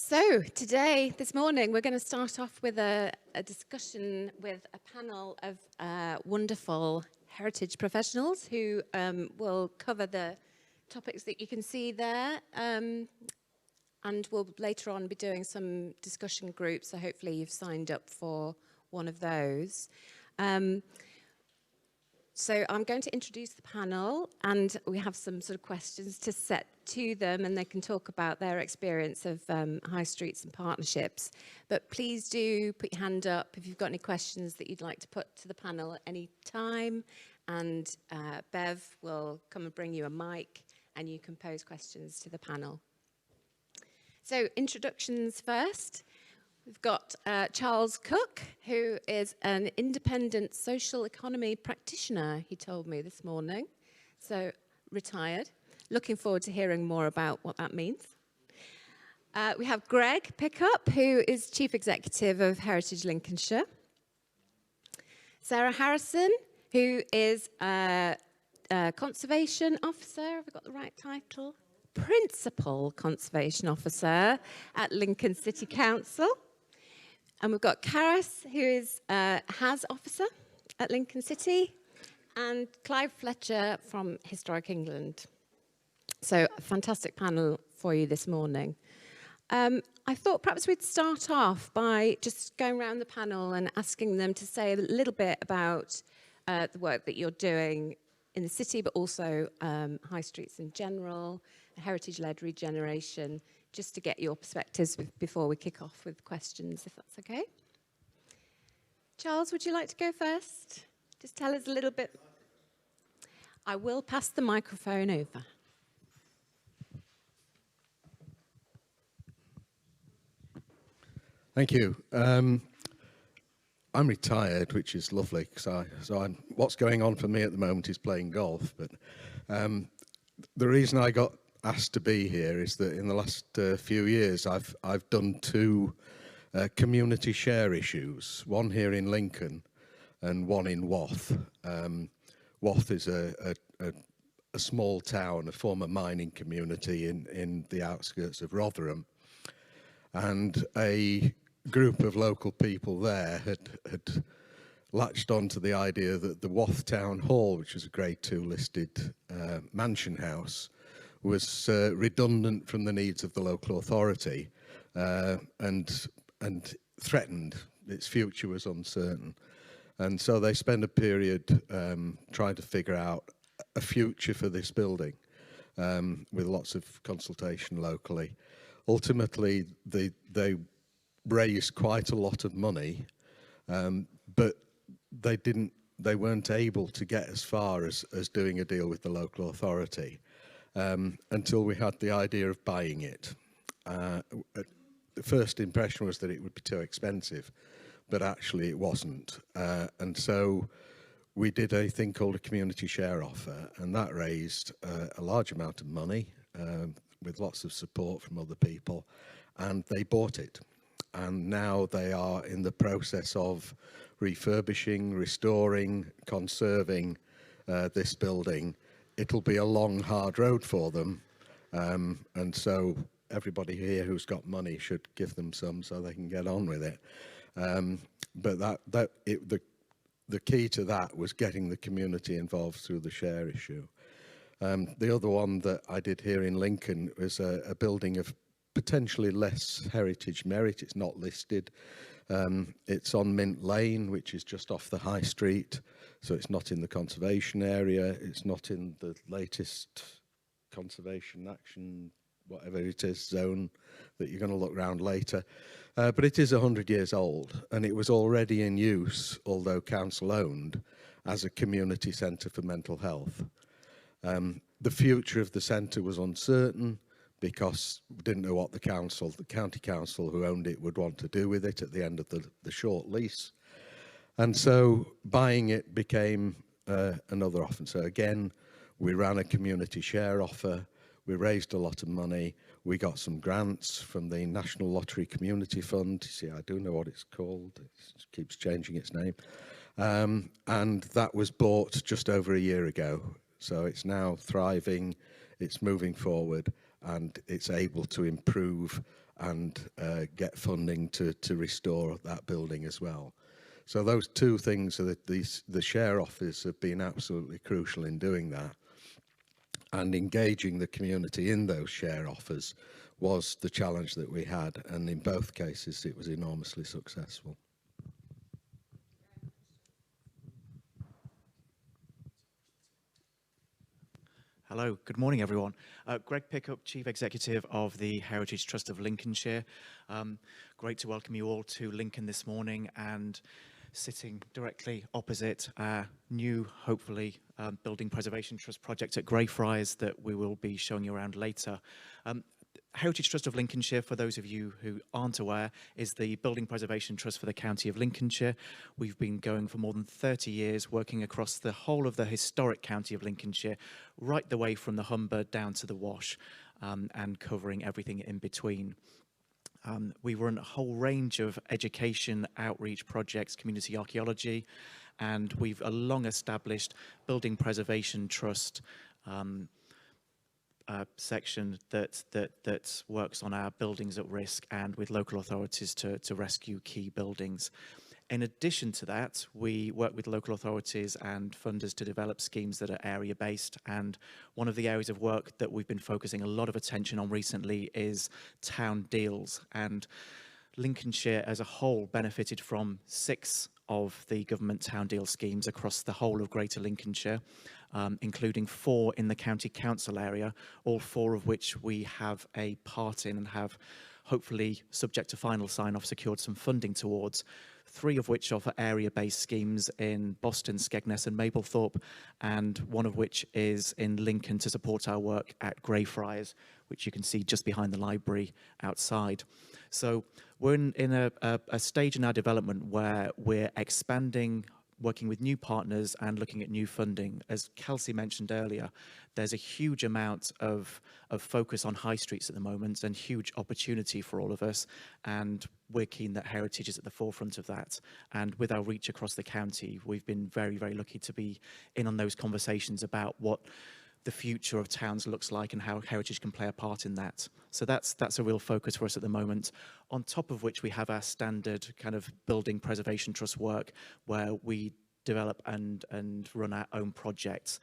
So today, this morning, we're going to start off with a discussion with a panel of wonderful heritage professionals who will cover the topics that you can see there. And we'll later on be doing some discussion groups, so hopefully you've signed up for one of those. So I'm going to introduce the panel, and we have some sort of questions to set to them, and they can talk about their experience of high streets and partnerships. But please do put your hand up if you've got any questions that you'd like to put to the panel at any time, and Bev will come and bring you a mic, and you can pose questions to the panel. So introductions first. We've got Charles Cooke, who is an independent social economy practitioner, he told me this morning. So, retired. Looking forward to hearing more about what that means. We have Greg Pickup, who is Chief Executive of Heritage Lincolnshire. Sarah Harrison, who is a Conservation Officer. Have I got the right title? Principal Conservation Officer at Lincoln City Council. And we've got Carys, who is HAS Officer at Lincoln City, and Clive Fletcher from Historic England. So a fantastic panel for you this morning. I thought perhaps we'd start off by just going around the panel and asking them to say a little bit about the work that you're doing in the city, but also high streets in general, heritage-led regeneration, just to get your perspectives before we kick off with questions, if that's okay. Charles, would you like to go first? Just tell us a little bit. I will pass the microphone over. Thank you. I'm retired, which is lovely, what's going on for me at the moment is playing golf. But the reason I got asked to be here is that in the last few years I've done two community share issues, one here in Lincoln and one in Wath. Wath is a small town, a former mining community in the outskirts of Rotherham, and a group of local people there had latched onto the idea that the Wath Town Hall, which was a Grade 2 listed mansion house, was redundant from the needs of the local authority and threatened. Its future was uncertain. And so they spent a period trying to figure out a future for this building with lots of consultation locally. Ultimately, they raised quite a lot of money, but they weren't able to get as far as doing a deal with the local authority. Until we had the idea of buying it. The first impression was that it would be too expensive, but actually it wasn't. And so we did a thing called a community share offer, and that raised a large amount of money with lots of support from other people, and they bought it. And now they are in the process of refurbishing, restoring, conserving this building. It'll be a long, hard road for them, and so everybody here who's got money should give them some so they can get on with it. But the key to that was getting the community involved through the share issue. The other one that I did here in Lincoln was a building of potentially less heritage merit. It's not listed. It's on Mint Lane, which is just off the high street. So it's not in the conservation area. It's not in the latest conservation action, whatever it is, zone that you're going to look around later. But it is 100 years old, and it was already in use, although council owned, as a community centre for mental health. The future of the centre was uncertain because we didn't know what the county council who owned it would want to do with it at the end of the short lease. And so buying it became another offer. So again, we ran a community share offer. We raised a lot of money. We got some grants from the National Lottery Community Fund. You see, I do know what it's called. It keeps changing its name. And that was bought just over a year ago. So it's now thriving, it's moving forward, and it's able to improve and get funding to restore that building as well. So those two things are the share offers have been absolutely crucial in doing that, and engaging the community in those share offers was the challenge that we had, and in both cases it was enormously successful. Hello, good morning everyone. Greg Pickup, Chief Executive of the Heritage Trust of Lincolnshire. Great to welcome you all to Lincoln this morning, and sitting directly opposite our new, hopefully, Building Preservation Trust project at Greyfriars that we will be showing you around later. Heritage Trust of Lincolnshire, for those of you who aren't aware, is the Building Preservation Trust for the County of Lincolnshire. We've been going for more than 30 years, working across the whole of the historic county of Lincolnshire, right the way from the Humber down to the Wash, and covering everything in between. We run a whole range of education, outreach projects, community archaeology, and we've a long-established Building Preservation Trust section that works on our buildings at risk and with local authorities to rescue key buildings. In addition to that, we work with local authorities and funders to develop schemes that are area-based, and one of the areas of work that we've been focusing a lot of attention on recently is town deals. And Lincolnshire as a whole benefited from 6 of the government town deal schemes across the whole of Greater Lincolnshire, including 4 in the county council area, all 4 of which we have a part in and have, hopefully, subject to final sign-off, secured some funding towards. 3 of which are for area-based schemes in Boston, Skegness and Mablethorpe, and 1 of which is in Lincoln to support our work at Greyfriars, which you can see just behind the library outside. So we're in a stage in our development where we're expanding, working with new partners and looking at new funding. As Kelsey mentioned earlier, there's a huge amount of focus on high streets at the moment and huge opportunity for all of us, and we're keen that heritage is at the forefront of that. And with our reach across the county, we've been very, very lucky to be in on those conversations about what the future of towns looks like and how heritage can play a part in that. So that's a real focus for us at the moment, on top of which we have our standard kind of Building Preservation Trust work where we develop and run our own projects.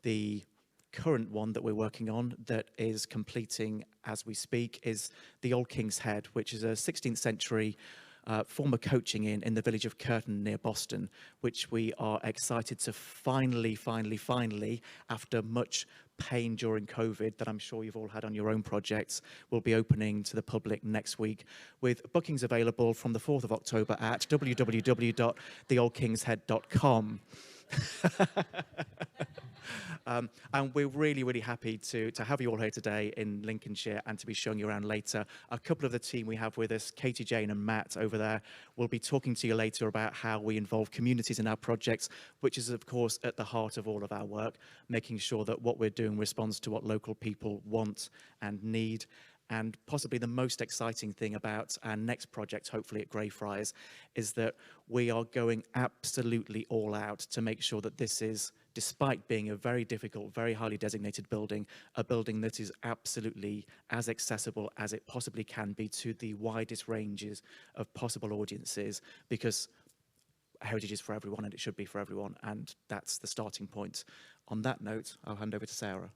The current one that we're working on that is completing as we speak is the Old King's Head, which is a 16th century former coaching inn in the village of Curtin near Boston, which we are excited to finally, after much pain during COVID that I'm sure you've all had on your own projects, will be opening to the public next week, with bookings available from the 4th of October at www.theoldkingshead.com. And we're really, really happy to have you all here today in Lincolnshire and to be showing you around later. A couple of the team we have with us, Katie, Jane and Matt over there, will be talking to you later about how we involve communities in our projects, which is, of course, at the heart of all of our work, making sure that what we're doing responds to what local people want and need. And possibly the most exciting thing about our next project, hopefully at Greyfriars, is that we are going absolutely all out to make sure that this is, despite being a very difficult, very highly designated building, a building that is absolutely as accessible as it possibly can be to the widest ranges of possible audiences, because heritage is for everyone and it should be for everyone, and that's the starting point. On that note, I'll hand over to Sarah.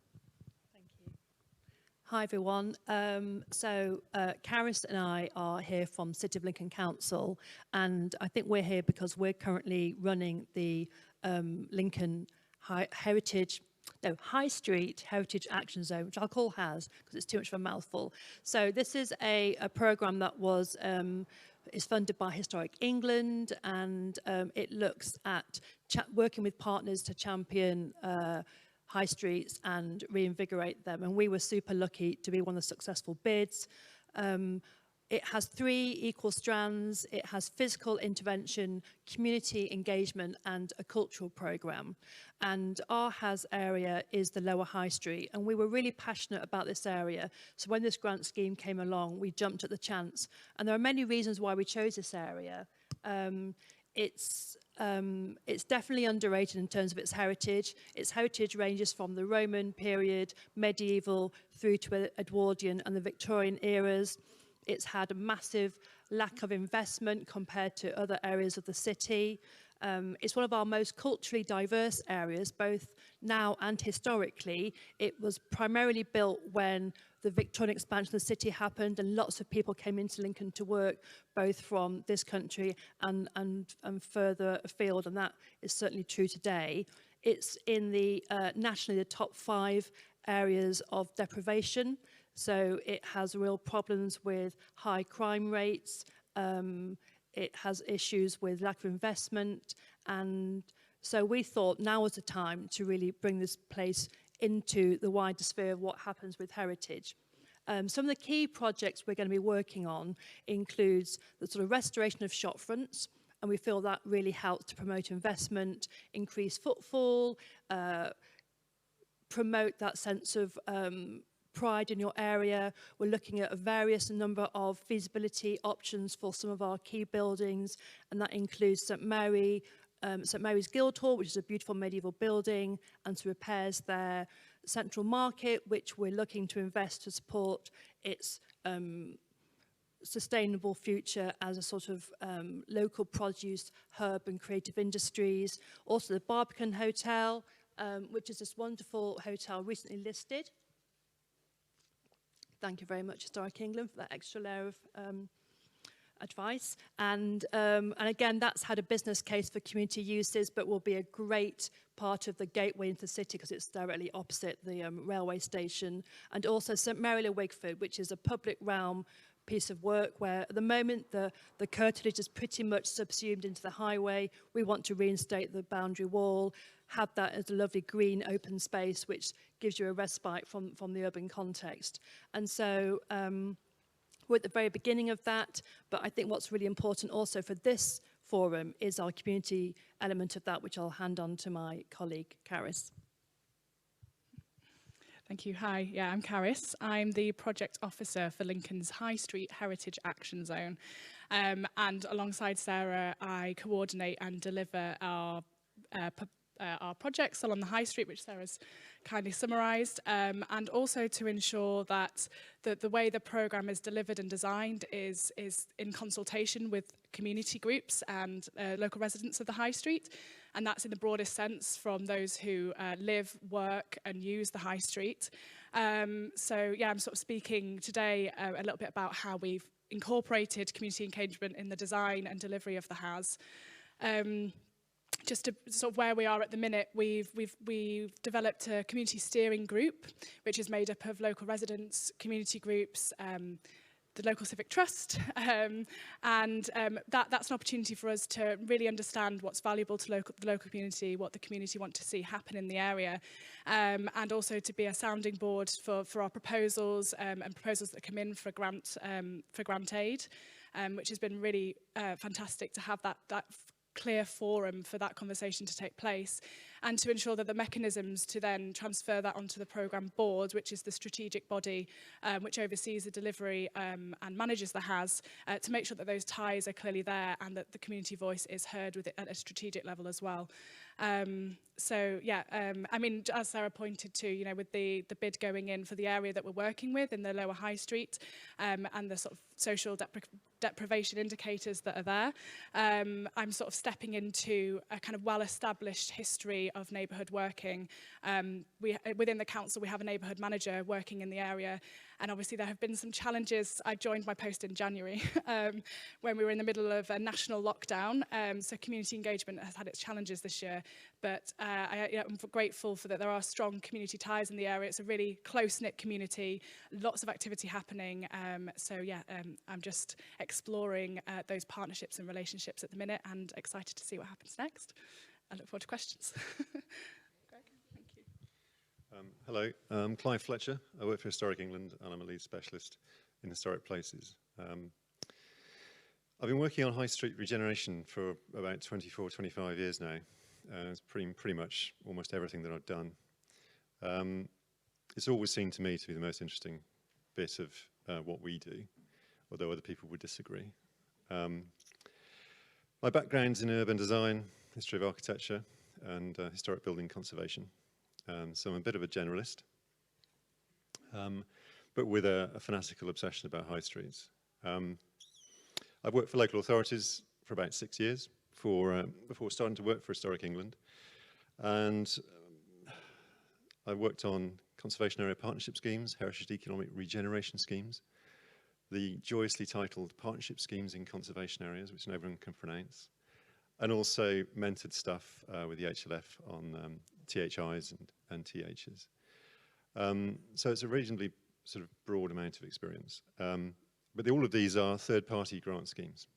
Hi everyone. Carys and I are here from City of Lincoln Council, and I think we're here because we're currently running the Lincoln High Street Heritage Action Zone, which I'll call HAS because it's too much of a mouthful. So this is a programme that is funded by Historic England, and it looks at working with partners to champion high streets and reinvigorate them. And we were super lucky to be one of the successful bids. It has 3 equal strands. It has physical intervention, community engagement, and a cultural programme. And our HAS area is the Lower High Street, and we were really passionate about this area. So when this grant scheme came along, we jumped at the chance. And there are many reasons why we chose this area. It's definitely underrated in terms of its heritage. Its heritage ranges from the Roman period, medieval, through to Edwardian and the Victorian eras. It's had a massive lack of investment compared to other areas of the city. It's one of our most culturally diverse areas, both now and historically. It was primarily built when the Victorian expansion of the city happened, and lots of people came into Lincoln to work, both from this country and further afield, and that is certainly true today. It's in the nationally the top 5 areas of deprivation, so it has real problems with high crime rates. It has issues with lack of investment, and so we thought now was the time to really bring this place into the wider sphere of what happens with heritage. Some of the key projects we're going to be working on includes the sort of restoration of shop fronts, and we feel that really helps to promote investment, increase footfall, promote that sense of pride in your area. We're looking at a various number of feasibility options for some of our key buildings, and that includes St Mary's Guildhall, which is a beautiful medieval building, and some repairs there. Central Market, which we're looking to invest to support its sustainable future as a sort of local produce hub and creative industries. Also the Barbican Hotel, which is this wonderful hotel recently listed. Thank you very much, Historic England, for that extra layer of advice. And again, that's had a business case for community uses, but will be a great part of the gateway into the city because it's directly opposite the railway station. And also St Mary le Wigford, which is a public realm piece of work where at the moment the curtilage is pretty much subsumed into the highway. We want to reinstate the boundary wall, have that as a lovely green open space which gives you a respite from the urban context. And so we're at the very beginning of that, but I think what's really important also for this forum is our community element of that, which I'll hand on to my colleague Carys. Thank you. Hi, yeah, I'm Carys. I'm the project officer for Lincoln's High Street Heritage Action Zone. And alongside Sarah, I coordinate and deliver our projects along the High Street, which Sarah's kindly summarised, and also to ensure that the way the programme is delivered and designed is in consultation with community groups and local residents of the High Street. And that's in the broadest sense from those who live, work and use the High Street. So yeah, I'm sort of speaking today a little bit about how we've incorporated community engagement in the design and delivery of the HAS. Just to sort of where we are at the minute, we've developed a community steering group, which is made up of local residents, community groups, the local civic trust, that's an opportunity for us to really understand what's valuable to the local community, what the community want to see happen in the area, and also to be a sounding board for our proposals and proposals that come in for grant aid, which has been really fantastic to have that clear forum for that conversation to take place, and to ensure that the mechanisms to then transfer that onto the programme board, which is the strategic body which oversees the delivery and manages the HAS, to make sure that those ties are clearly there and that the community voice is heard with it at a strategic level as well. So yeah, I mean, as Sarah pointed to, you know, with the bid going in for the area that we're working with in the Lower High Street, and the sort of social deprivation indicators that are there, I'm sort of stepping into a kind of well-established history of neighbourhood working. Within the council, we have a neighbourhood manager working in the area, and obviously there have been some challenges. I joined my post in January when we were in the middle of a national lockdown, so community engagement has had its challenges this year, but I'm grateful for that there are strong community ties in the area. It's a really close-knit community, lots of activity happening, so yeah, I'm just exploring those partnerships and relationships at the minute and excited to see what happens next. I look forward to questions. Greg, thank you. Hello, I'm Clive Fletcher. I work for Historic England and I'm a lead specialist in historic places. I've been working on high street regeneration for about 24, 25 years now. It's pretty much almost everything that I've done. It's always seemed to me to be the most interesting bit of what we do, although other people would disagree. My background's in urban design, history of architecture, and historic building conservation. So I'm a bit of a generalist, but with a fanatical obsession about high streets. I've worked for local authorities for about 6 years before starting to work for Historic England. And I worked on conservation area partnership schemes, heritage economic regeneration schemes, the joyously titled partnership schemes in conservation areas, which no one can pronounce, and mentored stuff with the HLF on THIs and THs. So it's a reasonably sort of broad amount of experience. But all of these are third-party grant schemes.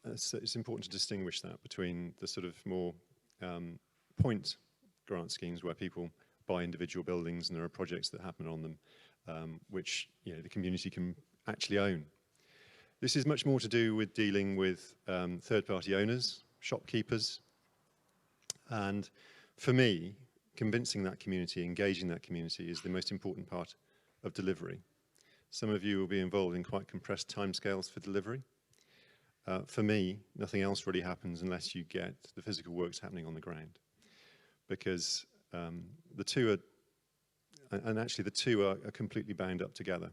It's important to distinguish that between the sort of more point grant schemes where people buy individual buildings and there are projects that happen on them, which the community can actually own. This is much more to do with dealing with third-party owners, shopkeepers, and for me, convincing that community, engaging that community is the most important part of delivery. Some of you will be involved in quite compressed timescales for delivery. For me, nothing else really happens unless you get the physical works happening on the ground, because the two are completely bound up together.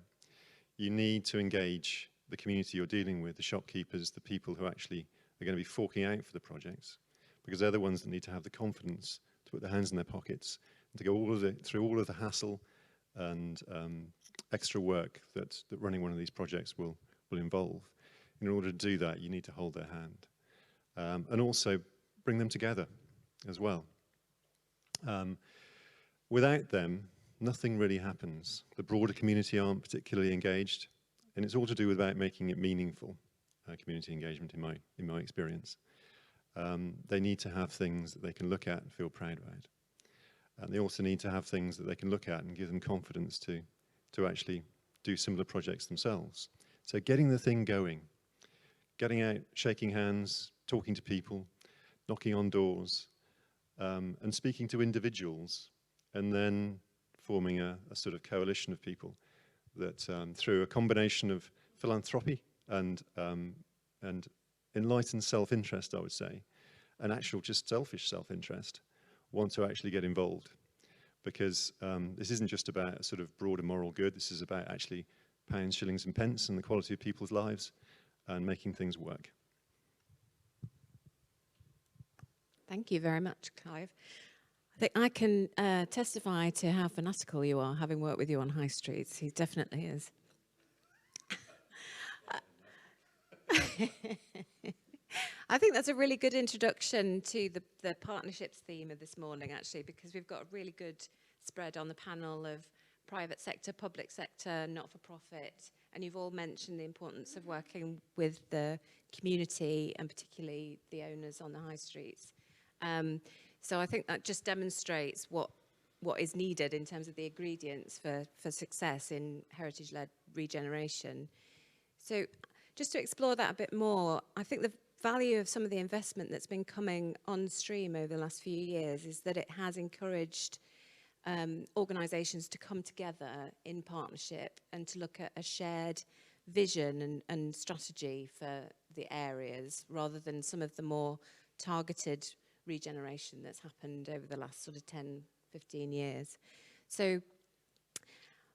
You need to engage the community you're dealing with, the shopkeepers, the people who actually are going to be forking out for the projects, because they're the ones that need to have the confidence to put their hands in their pockets and to go through all of the hassle and extra work that running one of these projects will involve. In order to do that, you need to hold their hand and also bring them together as well. Without them, nothing really happens. The broader community aren't particularly engaged, and it's all to do with about making it meaningful, community engagement in my experience. They need to have things that they can look at and feel proud about. And they also need to have things that they can look at and give them confidence to actually do similar projects themselves. So getting the thing going, getting out, shaking hands, talking to people, knocking on doors, and speaking to individuals, and then forming a sort of coalition of people that through a combination of philanthropy and enlightened self-interest, I would say, and actual just selfish self-interest, want to actually get involved. Because this isn't just about a sort of broader moral good, this is about actually pounds, shillings and pence and the quality of people's lives and making things work. Thank you very much, Clive. I think I can testify to how fanatical you are, having worked with you on high streets. He definitely is. I think that's a really good introduction to the partnerships theme of this morning, actually, because we've got a really good spread on the panel of private sector, public sector, not-for-profit, and you've all mentioned the importance of working with the community and particularly the owners on the high streets. So I think that just demonstrates what is needed in terms of the ingredients for success in heritage-led regeneration. So just to explore that a bit more, I think the value of some of the investment that's been coming on stream over the last few years is that it has encouraged organisations to come together in partnership and to look at a shared vision and strategy for the areas rather than some of the more targeted regeneration that's happened over the last sort of 10, 15 years. So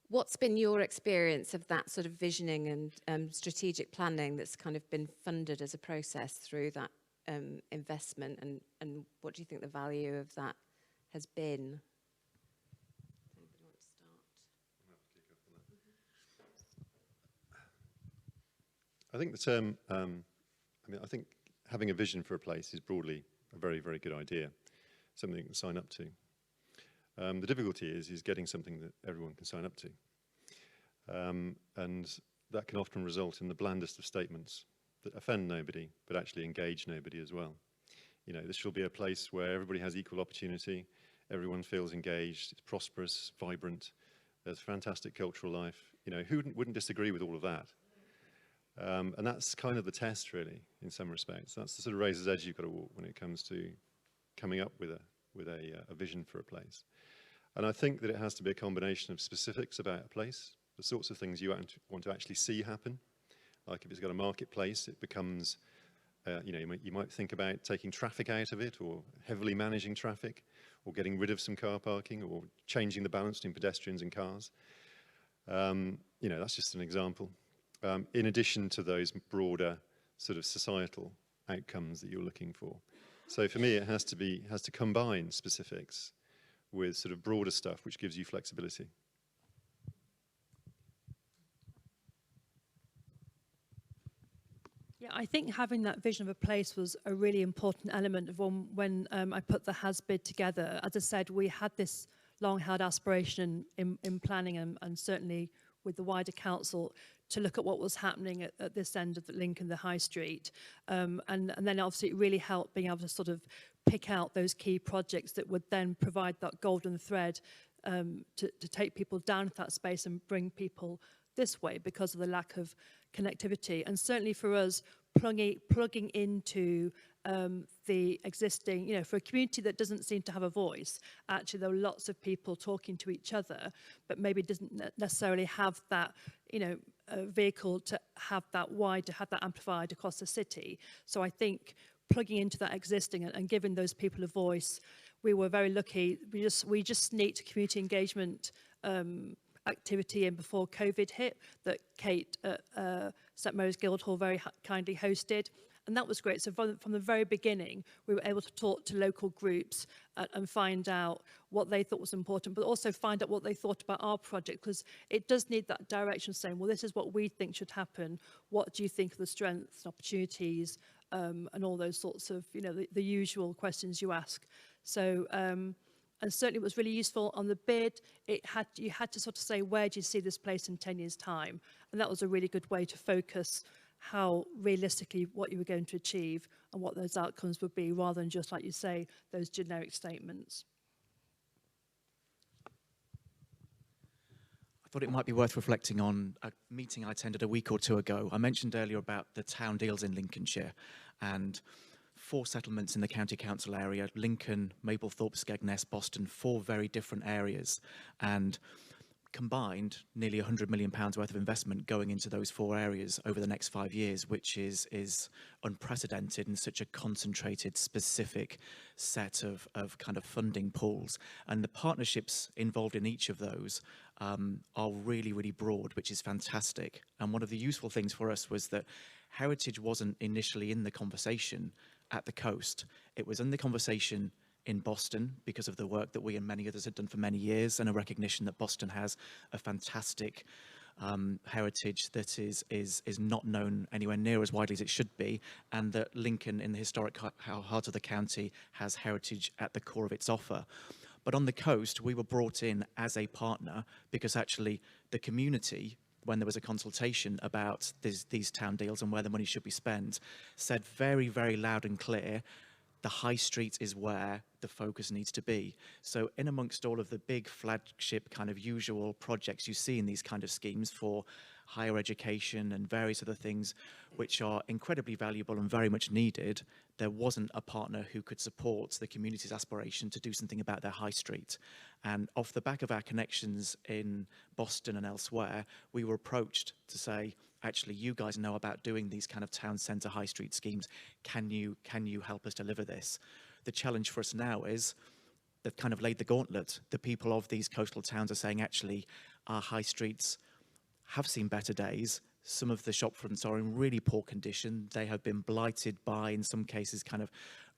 what's been your experience of that sort of visioning and strategic planning that's kind of been funded as a process through that investment, and what do you think the value of that has been? Anybody want to start? I think the term, I think having a vision for a place is broadly a very, very good idea, something you can sign up to. The difficulty is getting something that everyone can sign up to. And that can often result in the blandest of statements that offend nobody, but actually engage nobody as well. You know, this shall be a place where everybody has equal opportunity, everyone feels engaged, it's prosperous, vibrant, there's fantastic cultural life. You know, who wouldn't disagree with all of that? And that's kind of the test, really, in some respects. That's the sort of razor's edge you've got to walk when it comes to coming up with a vision for a place. And I think that it has to be a combination of specifics about a place, the sorts of things you want to actually see happen. Like if it's got a marketplace, it becomes, you might think about taking traffic out of it, or heavily managing traffic, or getting rid of some car parking, or changing the balance between pedestrians and cars. you know, that's just an example. In addition to those broader sort of societal outcomes that you're looking for. So for me, it has to combine specifics with sort of broader stuff, which gives you flexibility. Yeah, I think having that vision of a place was a really important element of when I put the HAS bid together. As I said, we had this long-held aspiration in planning and certainly with the wider council to look at what was happening at this end of the Lincoln, the High Street. And then obviously it really helped being able to sort of pick out those key projects that would then provide that golden thread to take people down to that space and bring people this way because of the lack of connectivity. And certainly for us, plugging into the existing, you know, for a community that doesn't seem to have a voice, actually there are lots of people talking to each other, but maybe doesn't necessarily have that, you know, vehicle to have that wide, to have that amplified across the city. So I think plugging into that existing and giving those people a voice, we were very lucky. We just sneaked community engagement activity in before COVID hit that Kate at St Mary's Guildhall very kindly hosted. And that was great. So from the very beginning, we were able to talk to local groups and find out what they thought was important, but also find out what they thought about our project, because it does need that direction saying, well, this is what we think should happen. What do you think are the strengths and opportunities and all those sorts of, you know, the usual questions you ask. So, and certainly it was really useful on the bid. You had to sort of say, where do you see this place in 10 years' time? And that was a really good way to focus how realistically what you were going to achieve and what those outcomes would be, rather than just, like you say, those generic statements. I thought it might be worth reflecting on a meeting I attended a week or two ago. I mentioned earlier about the town deals in Lincolnshire and 4 settlements in the county council area: Lincoln, Mablethorpe, Skegness, Boston, 4 very different areas, and combined nearly £100 million worth of investment going into those 4 areas over the next 5 years, which is unprecedented in such a concentrated, specific set of kind of funding pools. And the partnerships involved in each of those are really, really broad, which is fantastic. And one of the useful things for us was that heritage wasn't initially in the conversation at the coast. It was in the conversation in Boston because of the work that we and many others had done for many years, and a recognition that Boston has a fantastic heritage that is not known anywhere near as widely as it should be, and that Lincoln, in the historic heart of the county, has heritage at the core of its offer. But on the coast, we were brought in as a partner because actually the community, when there was a consultation about these town deals and where the money should be spent, said very, very loud and clear, the high street is where the focus needs to be. So in amongst all of the big flagship kind of usual projects you see in these kind of schemes for higher education and various other things which are incredibly valuable and very much needed, there wasn't a partner who could support the community's aspiration to do something about their high street. And off the back of our connections in Boston and elsewhere, we were approached to say, actually, you guys know about doing these kind of town centre high street schemes. Can you help us deliver this? The challenge for us now is they've kind of laid the gauntlet. The people of these coastal towns are saying, actually, our high streets have seen better days. Some of the shop fronts are in really poor condition. They have been blighted by, in some cases, kind of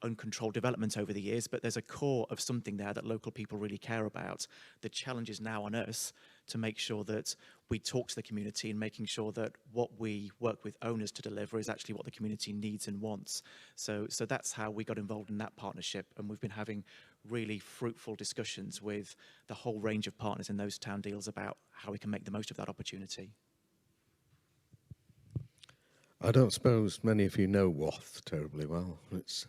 uncontrolled development over the years, but there's a core of something there that local people really care about. The challenge is now on us to make sure that we talk to the community and making sure that what we work with owners to deliver is actually what the community needs and wants. So that's how we got involved in that partnership, and we've been having really fruitful discussions with the whole range of partners in those town deals about how we can make the most of that opportunity. I don't suppose many of you know Wath terribly well. It's a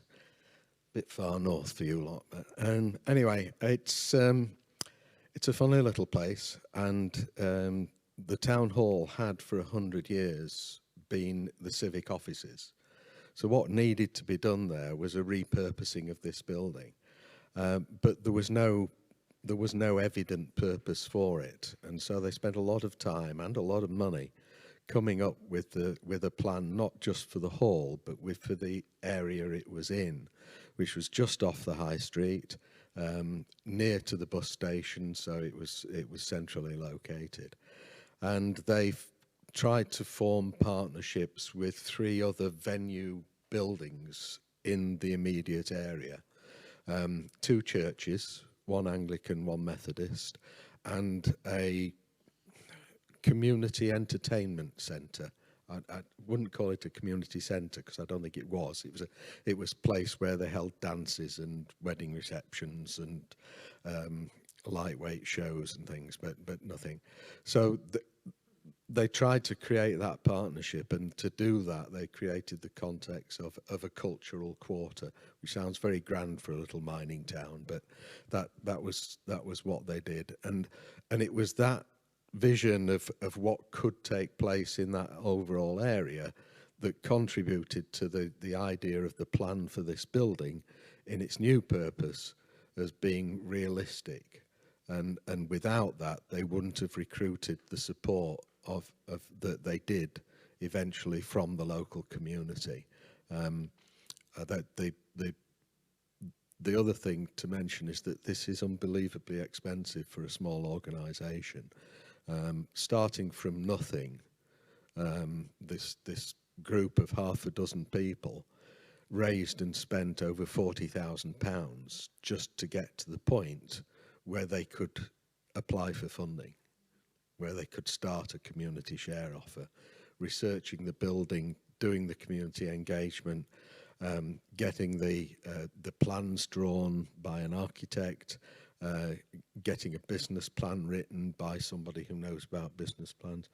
bit far north for you lot, but anyway, it's a funny little place, and the town hall had for 100 years been the civic offices. So what needed to be done there was a repurposing of this building, but there was no evident purpose for it, and so they spent a lot of time and a lot of money coming up with a plan, not just for the hall, but for the area it was in, which was just off the high street, near to the bus station, so it was centrally located. and they've tried to form partnerships with 3 other venue buildings in the immediate area. 2 churches, 1 Anglican, 1 Methodist, and a community entertainment centre. I wouldn't call it a community centre because I don't think it was. It was a place where they held dances and wedding receptions and lightweight shows and things, but nothing. So they tried to create that partnership, and to do that, they created the context of a cultural quarter, which sounds very grand for a little mining town, but that was what they did, and it was that vision of what could take place in that overall area that contributed to the idea of the plan for this building in its new purpose as being realistic, and without that they wouldn't have recruited the support of that they did eventually from the local community. That the other thing to mention is that this is unbelievably expensive for a small organisation. Starting from nothing, this group of half a dozen people raised and spent over £40,000 just to get to the point where they could apply for funding, where they could start a community share offer, researching the building, doing the community engagement, getting the plans drawn by an architect, getting a business plan written by somebody who knows about business plans,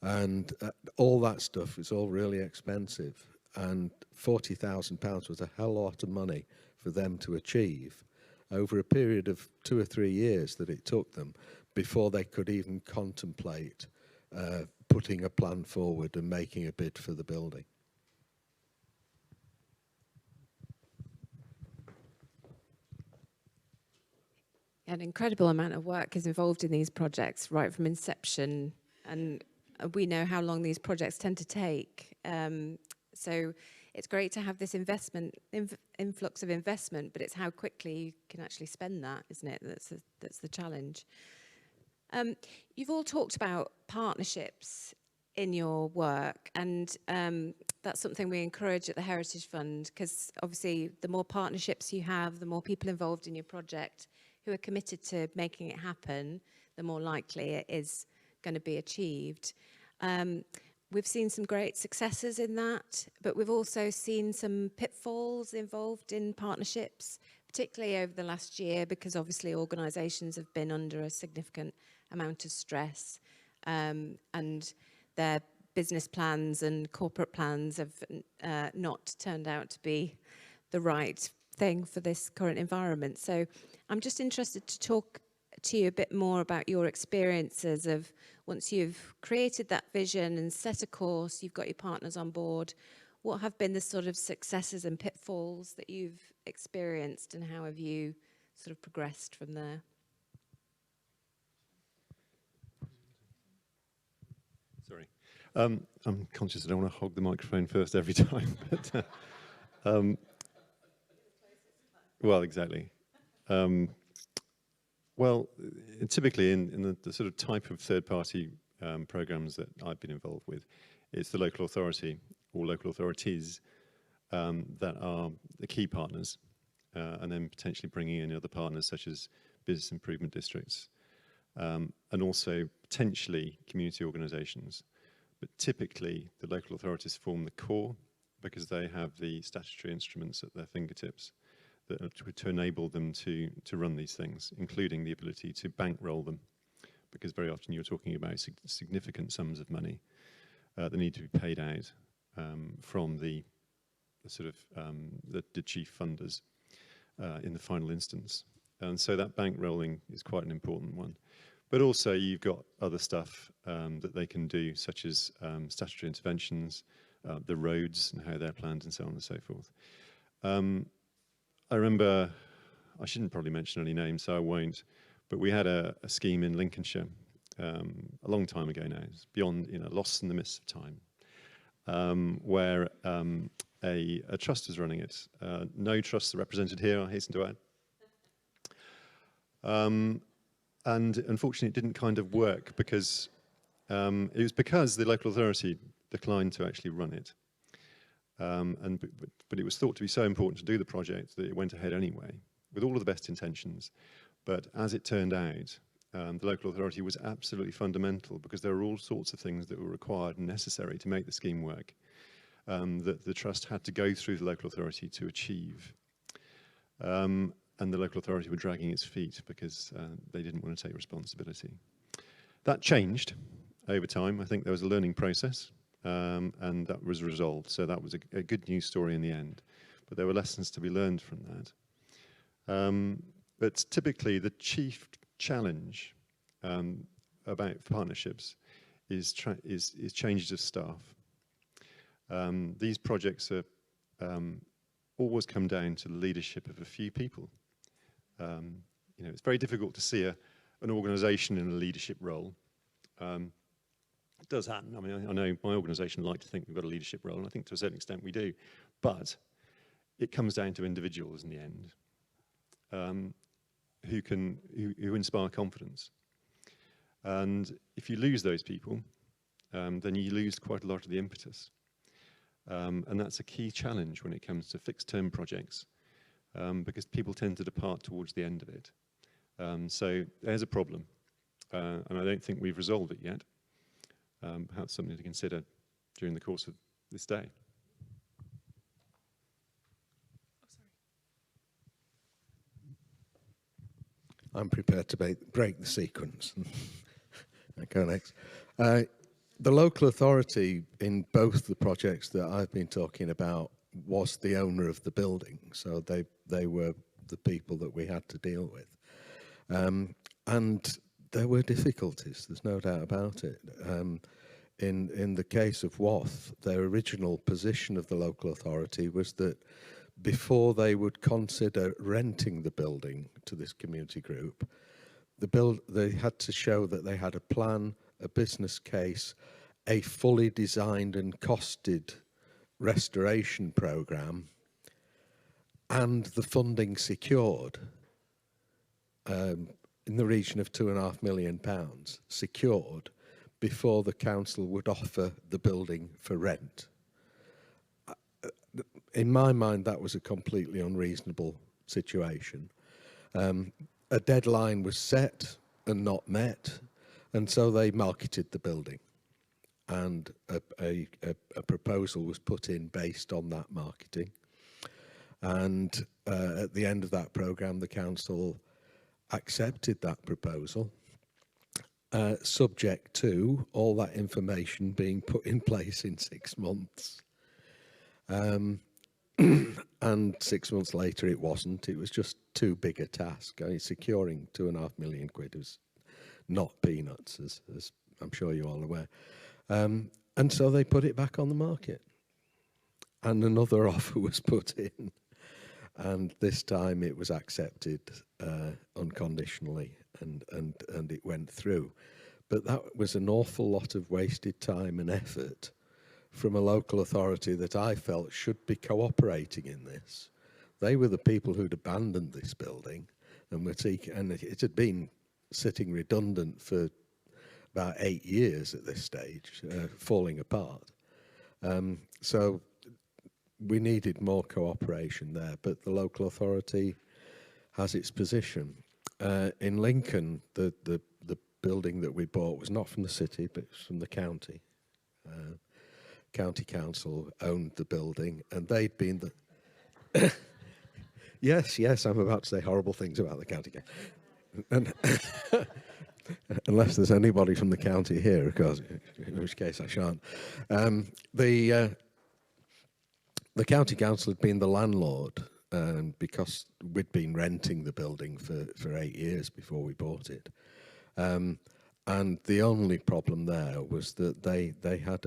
and all that stuff is all really expensive, and £40,000 was a hell lot of money for them to achieve over a period of 2 or 3 years that it took them before they could even contemplate putting a plan forward and making a bid for the building. An incredible amount of work is involved in these projects right from inception, and we know how long these projects tend to take. So it's great to have this influx of investment, but it's how quickly you can actually spend that, isn't it? That's the challenge. You've all talked about partnerships in your work, and that's something we encourage at the Heritage Fund, because obviously the more partnerships you have, the more people involved in your project who are committed to making it happen, the more likely it is going to be achieved. We've seen some great successes in that, but we've also seen some pitfalls involved in partnerships, particularly over the last year, because obviously organisations have been under a significant amount of stress, and their business plans and corporate plans have not turned out to be the right thing for this current environment. So I'm just interested to talk to you a bit more about your experiences of once you've created that vision and set a course, you've got your partners on board, what have been the sort of successes and pitfalls that you've experienced, and how have you sort of progressed from there? Sorry. I'm conscious I don't want to hog the microphone first every time. But, well, exactly. Well, typically in the sort of type of third-party programs that I've been involved with, it's the local authority or local authorities that are the key partners, and then potentially bringing in other partners such as business improvement districts, and also potentially community organisations. But typically, the local authorities form the core because they have the statutory instruments at their fingertips that to enable them to run these things, including the ability to bankroll them, because very often you're talking about significant sums of money that need to be paid out from the sort of the chief funders in the final instance. And so that bankrolling is quite an important one. But also you've got other stuff that they can do, such as statutory interventions, the roads and how they're planned, and so on and so forth. I remember, I shouldn't probably mention any names, so I won't, but we had a scheme in Lincolnshire a long time ago now. It's beyond, lost in the mists of time, where a trust was running it. No trusts are represented here, I hasten to add. And unfortunately, it didn't kind of work because It was because the local authority declined to actually run it. But it was thought to be so important to do the project that it went ahead anyway, with all of the best intentions. But as it turned out, the local authority was absolutely fundamental, because there were all sorts of things that were required and necessary to make the scheme work, that the trust had to go through the local authority to achieve. And the local authority were dragging its feet because they didn't want to take responsibility. That changed over time. I think there was a learning process, and that was resolved. So that was a good news story in the end. But there were lessons to be learned from that. But typically, the chief challenge about partnerships is changes of staff. These projects are always come down to the leadership of a few people. You know, it's very difficult to see an organisation in a leadership role. It does happen. I mean, I know my organisation like to think we've got a leadership role, and I think to a certain extent we do. But it comes down to individuals in the end, who inspire confidence. And if you lose those people, then you lose quite a lot of the impetus. And that's a key challenge when it comes to fixed-term projects, because people tend to depart towards the end of it. So there's a problem, and I don't think we've resolved it yet. Perhaps something to consider during the course of this day. I'm prepared to break the sequence. Okay, next. The local authority in both the projects that I've been talking about was the owner of the building, so they were the people that we had to deal with. And there were difficulties, there's no doubt about it. In the case of Wath, their original position of the local authority was that before they would consider renting the building to this community group, they had to show that they had a plan, a business case, a fully designed and costed restoration programme, and the funding secured in the region of £2.5 million secured before the council would offer the building for rent. In my mind, that was a completely unreasonable situation. A deadline was set and not met, and so they marketed the building, and a proposal was put in based on that marketing. And at the end of that programme, the council accepted that proposal, subject to all that information being put in place in 6 months. And 6 months later it wasn't. It was just too big a task. I mean, securing £2.5 million was not peanuts, as I'm sure you're all aware. And so they put it back on the market. And another offer was put in. And this time it was accepted unconditionally, and it went through. But that was an awful lot of wasted time and effort from a local authority that I felt should be cooperating in this. They were the people who'd abandoned this building, and it had been sitting redundant for about 8 years at this stage, falling apart. So we needed more cooperation there, but the local authority has its position. In Lincoln, the building that we bought was not from the city, but it was from the county. County council owned the building, and they'd been the... Yes, I'm about to say horrible things about the county council. And unless there's anybody from the county here, of course, in which case I shan't. The county council had been the landlord, because we'd been renting the building for 8 years before we bought it. And the only problem there was that they had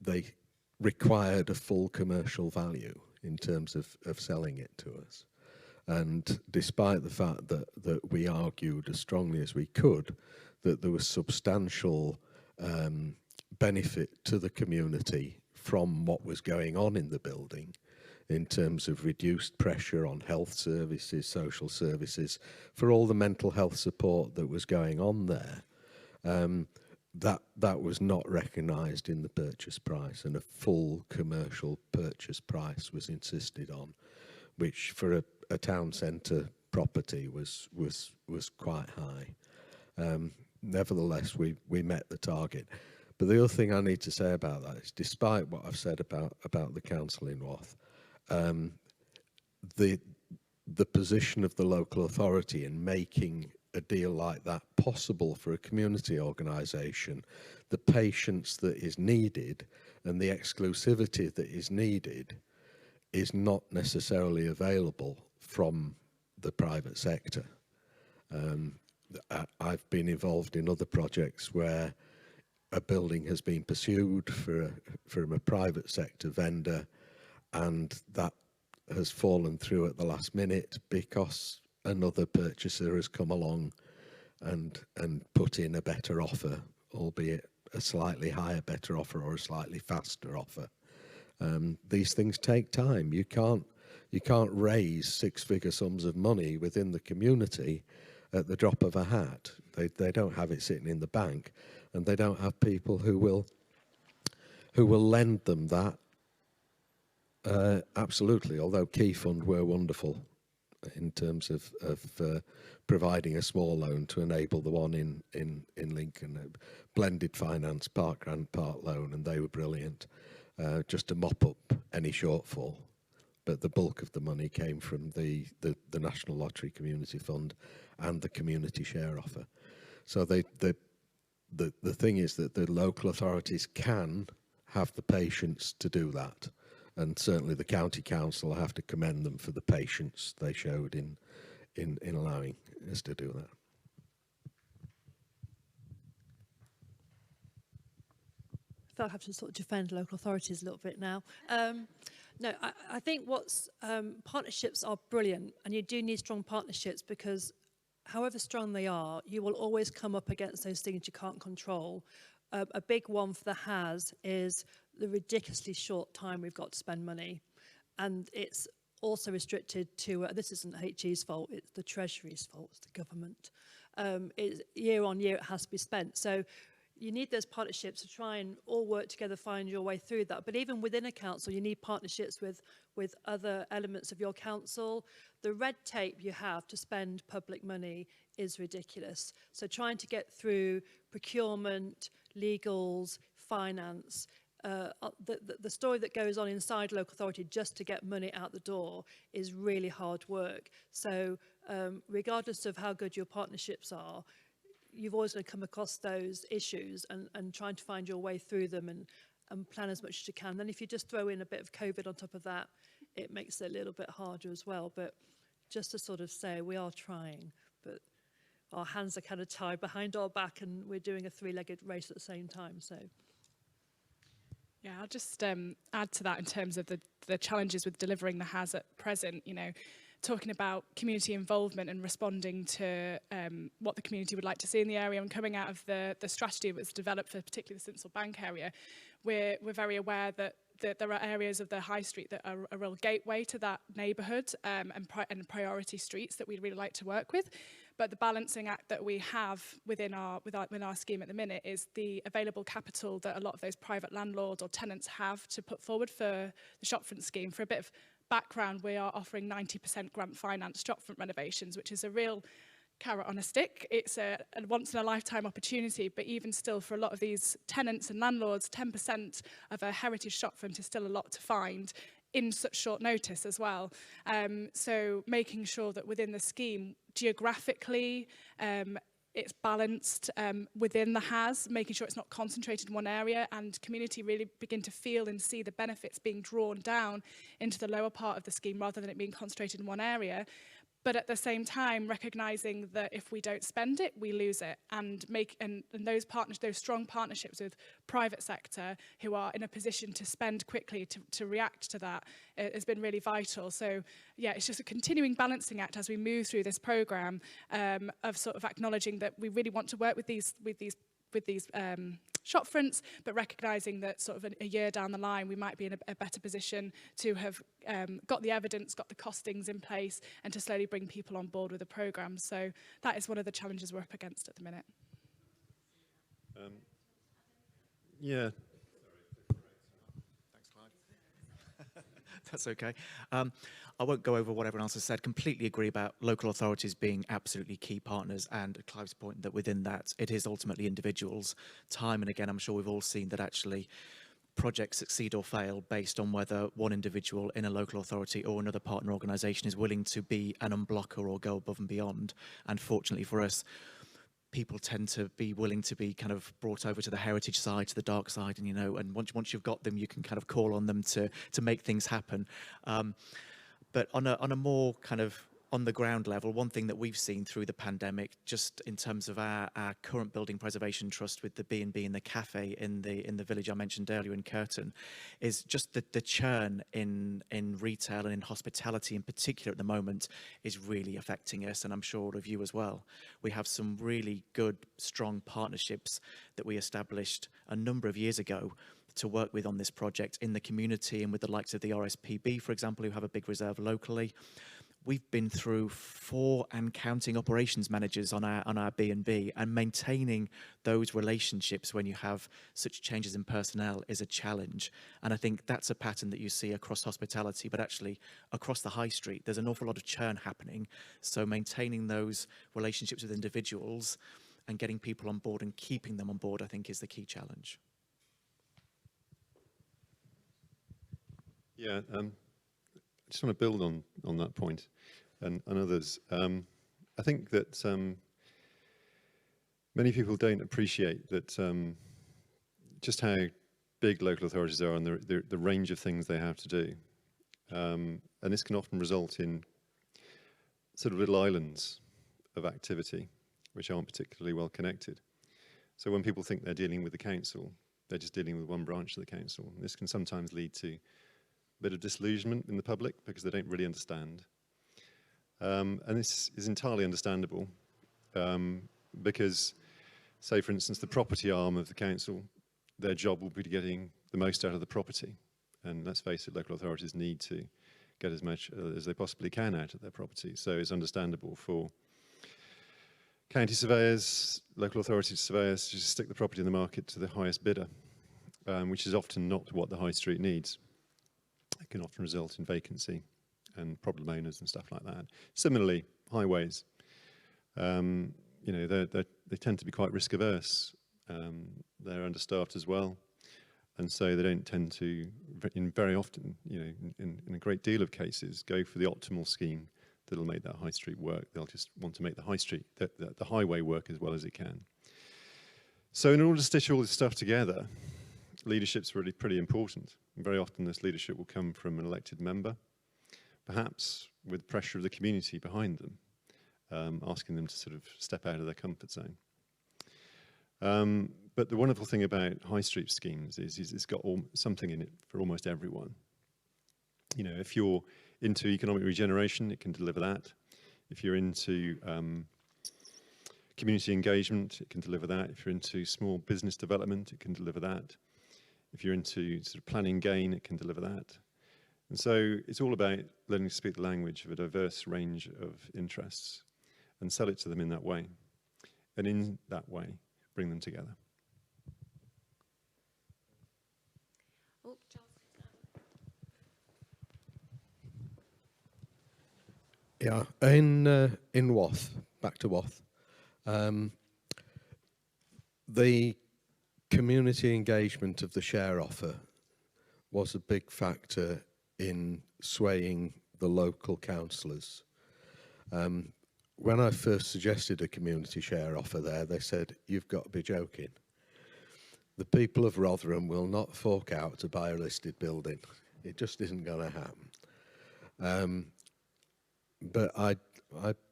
they required a full commercial value in terms of selling it to us. And despite the fact that we argued as strongly as we could that there was substantial benefit to the community from what was going on in the building in terms of reduced pressure on health services, social services, for all the mental health support that was going on there, That was not recognised in the purchase price, and a full commercial purchase price was insisted on, which for a town centre property was quite high. Nevertheless, we met the target. But the other thing I need to say about that is, despite what I've said about the council in Wath, the position of the local authority in making a deal like that possible for a community organisation, the patience that is needed and the exclusivity that is needed is not necessarily available from the private sector. I've been involved in other projects where a building has been pursued from a private sector vendor, and that has fallen through at the last minute because another purchaser has come along and put in a better offer, albeit a slightly higher better offer or a slightly faster offer. These things take time. You can't raise six-figure sums of money within the community at the drop of a hat. They don't have it sitting in the bank, and they don't have people who will lend them that. Absolutely, although Key Fund were wonderful in terms of providing a small loan to enable the one in Lincoln, blended finance, part grant, part loan, and they were brilliant, just to mop up any shortfall. But the bulk of the money came from the National Lottery Community Fund and the community share offer. So the thing is that the local authorities can have the patience to do that. And certainly the county council, I have to commend them for the patience they showed in allowing us to do that. I feel I have to sort of defend local authorities a little bit now. No, I think partnerships are brilliant, and you do need strong partnerships, because however strong they are, you will always come up against those things you can't control. A big one for the HAS is the ridiculously short time we've got to spend money, and it's also restricted to, this isn't HE's fault, it's the Treasury's fault, it's the government. Year on year it has to be spent. So you need those partnerships to try and all work together, find your way through that. But even within a council, you need partnerships with other elements of your council. The red tape you have to spend public money is ridiculous. So trying to get through procurement, legals, finance, the story that goes on inside local authority just to get money out the door is really hard work. So regardless of how good your partnerships are, you've always going to come across those issues, and trying to find your way through them and plan as much as you can. Then if you just throw in a bit of COVID on top of that, it makes it a little bit harder as well. But just to sort of say, we are trying, but our hands are kind of tied behind our back, and we're doing a three-legged race at the same time. So yeah, I'll just add to that in terms of the challenges with delivering the HAS at present. You know, talking about community involvement and responding to what the community would like to see in the area, and coming out of the strategy that was developed for particularly the Sinsel Bank area, we're very aware that there are areas of the high street that are a real gateway to that neighbourhood, and priority streets that we'd really like to work with. But the balancing act that we have within our scheme at the minute is the available capital that a lot of those private landlords or tenants have to put forward for the shopfront scheme. For a bit of background, we are offering 90% grant finance shopfront renovations, which is a real carrot on a stick. It's a once in a lifetime opportunity, but even still, for a lot of these tenants and landlords, 10% of a heritage shopfront is still a lot to find in such short notice as well. So making sure that within the scheme, geographically, it's balanced within the HAS, making sure it's not concentrated in one area, and community really begin to feel and see the benefits being drawn down into the lower part of the scheme rather than it being concentrated in one area. But at the same time, recognising that if we don't spend it, we lose it, and those strong partnerships with private sector who are in a position to spend quickly to react to that has been really vital. So yeah, it's just a continuing balancing act as we move through this programme, of sort of acknowledging that we really want to work with these shop fronts, but recognising that sort of a year down the line we might be in a better position to have got the evidence, got the costings in place, and to slowly bring people on board with the programme. So that is one of the challenges we're up against at the minute. Yeah, Thanks, Clive. That's okay. I won't go over what everyone else has said. Completely agree about local authorities being absolutely key partners, and Clive's point that within that, it is ultimately individuals. Time and again, I'm sure we've all seen that actually projects succeed or fail based on whether one individual in a local authority or another partner organisation is willing to be an unblocker or go above and beyond. And fortunately for us, people tend to be willing to be kind of brought over to the heritage side, to the dark side, and and once you've got them, you can kind of call on them to make things happen. But on a more kind of on the ground level, one thing that we've seen through the pandemic, just in terms of our current building preservation trust with the B&B and the cafe in the village I mentioned earlier in Curtin, is just the churn in retail and in hospitality in particular at the moment is really affecting us, and I'm sure all of you as well. We have some really good, strong partnerships that we established a number of years ago to work with on this project in the community and with the likes of the RSPB, for example, who have a big reserve locally. We've been through 4 and counting operations managers on our B&B, and maintaining those relationships when you have such changes in personnel is a challenge. And I think that's a pattern that you see across hospitality, but actually across the high street, there's an awful lot of churn happening. So maintaining those relationships with individuals and getting people on board and keeping them on board, I think, is the key challenge. yeah. I just want to build on that point and others. I think that many people don't appreciate that just how big local authorities are and the range of things they have to do. And this can often result in sort of little islands of activity which aren't particularly well connected. So when people think they're dealing with the council, they're just dealing with one branch of the council. This can sometimes lead to a bit of disillusionment in the public because they don't really understand. And this is entirely understandable because, say for instance, the property arm of the council, their job will be to getting the most out of the property. And let's face it, local authorities need to get as much as they possibly can out of their property. So it's understandable for county surveyors, local authority surveyors to just stick the property in the market to the highest bidder, which is often not what the high street needs. It can often result in vacancy and problem owners and stuff like that. Similarly, highways, you know, they tend to be quite risk averse. They're understaffed as well, and so they don't tend to, very often, you know, in a great deal of cases, go for the optimal scheme that'll make that high street work. They'll just want to make the high street, the highway work as well as it can. So in order to stitch all this stuff together, leadership's really pretty important. And very often this leadership will come from an elected member, perhaps with pressure of the community behind them, asking them to sort of step out of their comfort zone. But the wonderful thing about high street schemes is it's got something in it for almost everyone. You know, if you're into economic regeneration, it can deliver that. If you're into community engagement, it can deliver that. If you're into small business development, it can deliver that. If you're into sort of planning gain, it can deliver that. And so it's all about learning to speak the language of a diverse range of interests and sell it to them in that way. And in that way, bring them together. Oh, Charles. Yeah, in Wath, back to Wath, the community engagement of the share offer was a big factor in swaying the local councillors. When I first suggested a community share offer there, they said, "You've got to be joking. The people of Rotherham will not fork out to buy a listed building. It just isn't going to happen." But I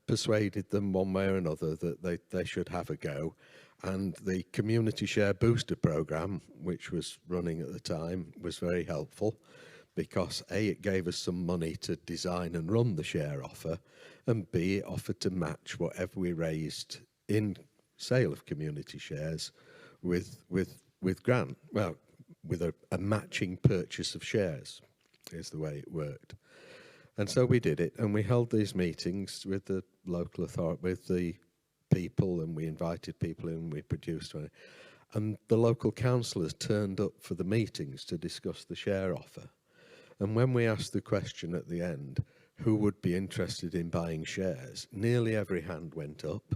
persuaded them one way or another that they should have a go. And the Community Share Booster programme, which was running at the time, was very helpful because A, it gave us some money to design and run the share offer, and B, it offered to match whatever we raised in sale of community shares with grant. Well, with a matching purchase of shares is the way it worked. And so we did it, and we held these meetings with the local authority, with the people, and we invited people in, we produced one. And the local councillors turned up for the meetings to discuss the share offer. And when we asked the question at the end, who would be interested in buying shares, nearly every hand went up.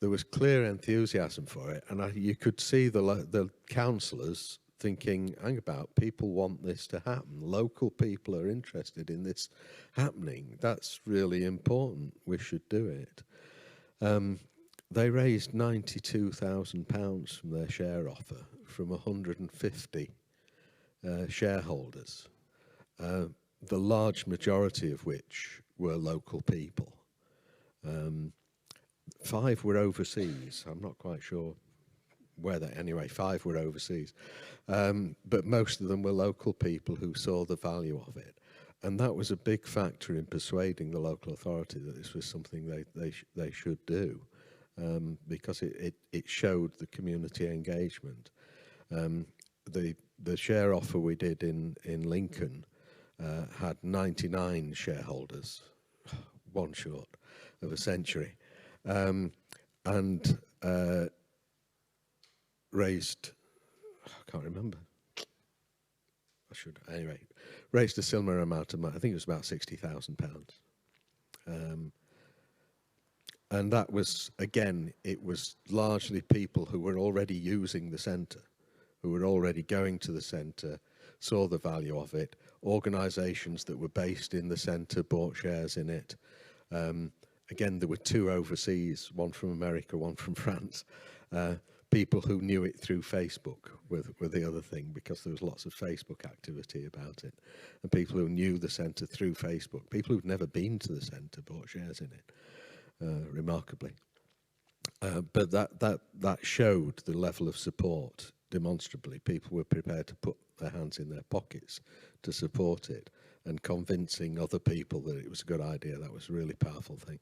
There was clear enthusiasm for it, and you could see the councillors thinking, hang about, people want this to happen. Local people are interested in this happening. That's really important. We should do it. They raised £92,000 from their share offer from 150 shareholders, the large majority of which were local people. 5 were overseas. I'm not quite sure where that, anyway, 5 were overseas. But most of them were local people who saw the value of it. And that was a big factor in persuading the local authority that this was something they should do, because it showed the community engagement. The share offer we did in Lincoln had 99 shareholders, one short of a century, and raised, I can't remember, anyway, raised a similar amount of money. I think it was about £60,000. And that was, again, it was largely people who were already using the centre, who were already going to the centre, saw the value of it. Organisations that were based in the centre bought shares in it. Again, there were 2 overseas, one from America, one from France. People who knew it through Facebook were the other thing, because there was lots of Facebook activity about it. And people who knew the centre through Facebook, people who'd never been to the centre bought shares in it, remarkably. But that showed the level of support demonstrably. People were prepared to put their hands in their pockets to support it, and convincing other people that it was a good idea. That was a really powerful thing.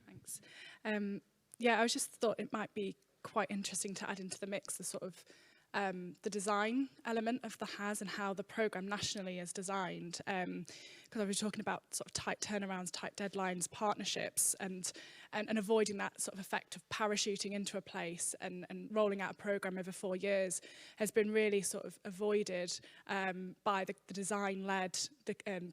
Thanks. Yeah, I just thought it might be quite interesting to add into the mix the sort of the design element of the HAS and how the programme nationally is designed. Because I was talking about sort of tight turnarounds, tight deadlines, partnerships, and avoiding that sort of effect of parachuting into a place and rolling out a programme over 4 years has been really sort of avoided by the design-led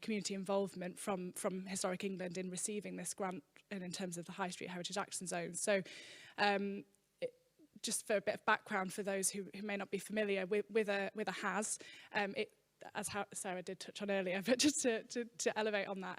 community involvement from Historic England in receiving this grant and in terms of the High Street Heritage Action Zone. So just for a bit of background for those who may not be familiar with a HAS, as Sarah did touch on earlier, but just to elevate on that,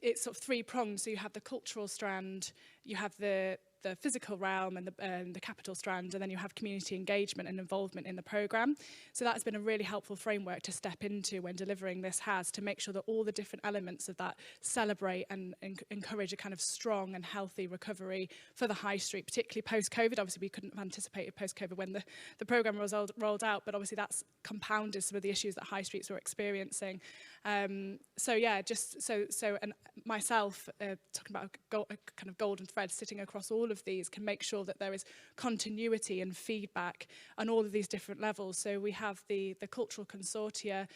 it's sort of 3-pronged. So you have the cultural strand, you have the physical realm and the capital strand, and then you have community engagement and involvement in the programme. So that's been a really helpful framework to step into when delivering this HAS, to make sure that all the different elements of that celebrate and encourage a kind of strong and healthy recovery for the High Street, particularly post-COVID. Obviously, we couldn't have anticipated post-COVID when the programme was rolled out, but obviously that's compounded some of the issues that High Streets were experiencing. So yeah, and myself, talking about a kind of golden thread sitting across all of these, can make sure that there is continuity and feedback on all of these different levels. So we have the cultural consortia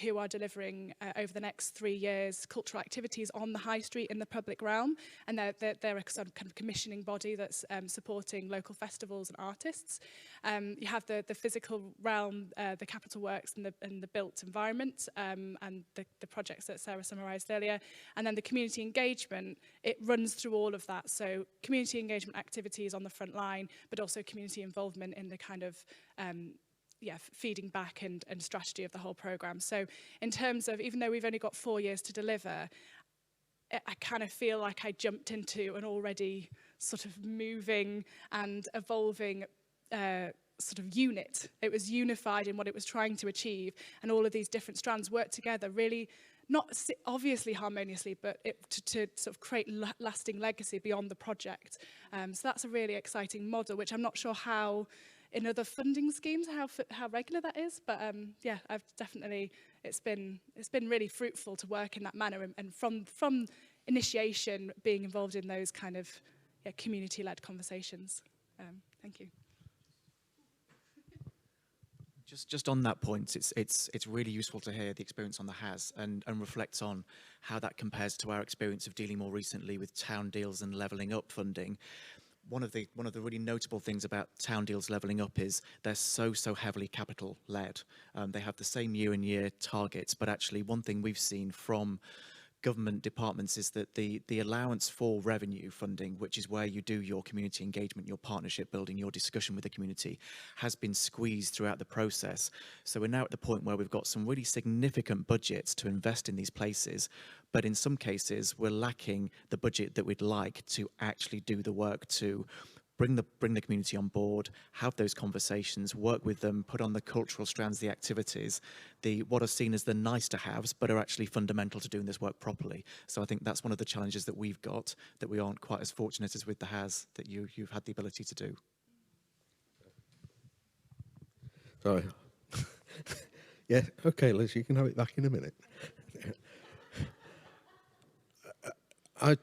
who are delivering over the next 3 years cultural activities on the High Street in the public realm, and they're a sort of kind of commissioning body that's supporting local festivals and artists. You have the physical realm, the capital works and the built environment, and the projects that Sarah summarised earlier, and then the community engagement. It runs through all of that. So community engagement activities on the front line, but also community involvement in the kind of feeding back and strategy of the whole programme. So in terms of, even though we've only got 4 years to deliver, I kind of feel like I jumped into an already sort of moving and evolving sort of unit. It was unified in what it was trying to achieve, and all of these different strands worked together really, not obviously harmoniously, but to sort of create lasting legacy beyond the project. So that's a really exciting model, which I'm not sure how in other funding schemes how regular that is, but yeah, I've definitely, it's been really fruitful to work in that manner, and from initiation being involved in those kind of community-led conversations. Thank you. Just on that point, it's really useful to hear the experience on the HAS and reflect on how that compares to our experience of dealing more recently with town deals and levelling up funding. One of the really notable things about town deals levelling up is they're so heavily capital led. They have the same year-on-year targets, but actually one thing we've seen from government departments is that the allowance for revenue funding, which is where you do your community engagement, your partnership building, your discussion with the community, has been squeezed throughout the process. So we're now at the point where we've got some really significant budgets to invest in these places, but in some cases we're lacking the budget that we'd like to actually do the work to bring the community on board, have those conversations, work with them, put on the cultural strands, the activities, what are seen as the nice to haves, but are actually fundamental to doing this work properly. So I think that's one of the challenges that we've got, that we aren't quite as fortunate as with the HAS that you've had the ability to do. Sorry. Yeah, okay, Liz, you can have it back in a minute. I've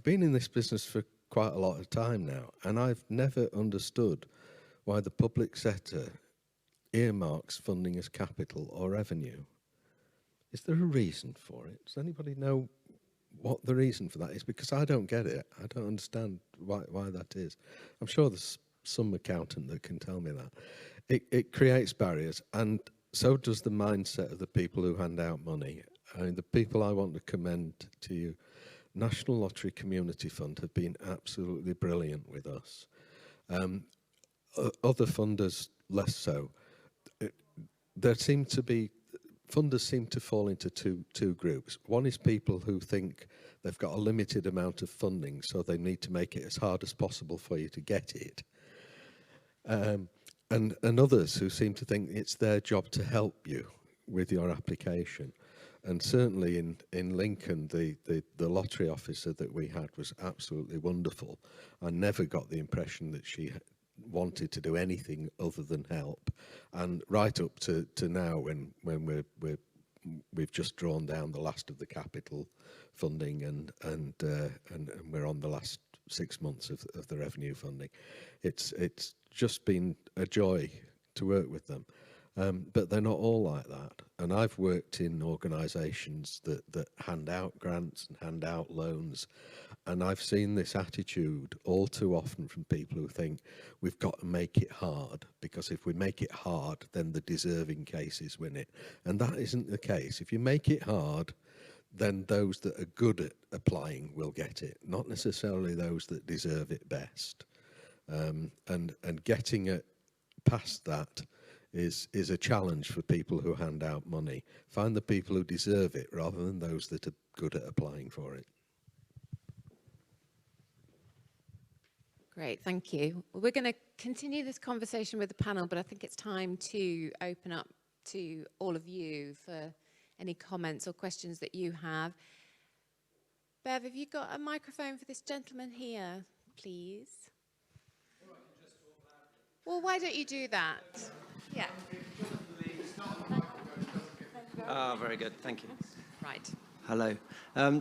been in this business for quite a lot of time now, and I've never understood why the public sector earmarks funding as capital or revenue. Is there a reason for it? Does anybody know what the reason for that is? Because I don't get it. I don't understand why that is. I'm sure there's some accountant that can tell me that. It creates barriers, and so does the mindset of the people who hand out money. I mean, the people I want to commend to you, National Lottery Community Fund, have been absolutely brilliant with us. Other funders, less so. Funders seem to fall into two groups. One is people who think they've got a limited amount of funding, so they need to make it as hard as possible for you to get it. And others who seem to think it's their job to help you with your application. And certainly in Lincoln, the lottery officer that we had was absolutely wonderful. I never got the impression that she wanted to do anything other than help. And right up to now, when we've just drawn down the last of the capital funding and we're on the last 6 months of the revenue funding, it's just been a joy to work with them. But they're not all like that. And I've worked in organisations that hand out grants and hand out loans. And I've seen this attitude all too often from people who think we've got to make it hard, because if we make it hard, then the deserving cases win it. And that isn't the case. If you make it hard, then those that are good at applying will get it, not necessarily those that deserve it best. And getting it past that is a challenge for people who hand out money. Find the people who deserve it rather than those that are good at applying for it. Great, thank you. Well, we're going to continue this conversation with the panel, but I think it's time to open up to all of you for any comments or questions that you have. Bev, have you got a microphone for this gentleman here, please? Well, why don't you do that? Yeah. Ah, very good. Thank you. Right. Hello.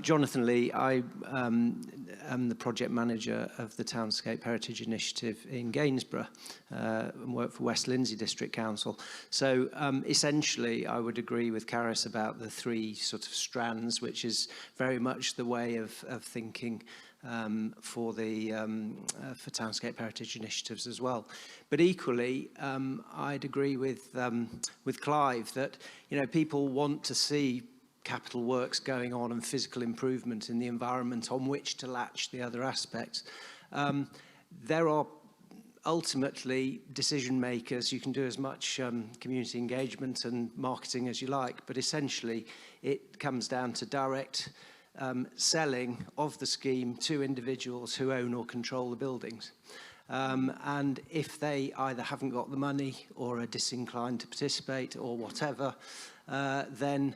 Jonathan Lee. I am the project manager of the Townscape Heritage Initiative in Gainsborough and work for West Lindsey District Council. So essentially, I would agree with Carys about the three sort of strands, which is very much the way of thinking for Townscape Heritage Initiatives as well. But equally, I'd agree with Clive that, you know, people want to see capital works going on and physical improvement in the environment on which to latch the other aspects. There are ultimately decision makers. You can do as much community engagement and marketing as you like, but essentially it comes down to direct selling of the scheme to individuals who own or control the buildings. And if they either haven't got the money or are disinclined to participate or whatever, then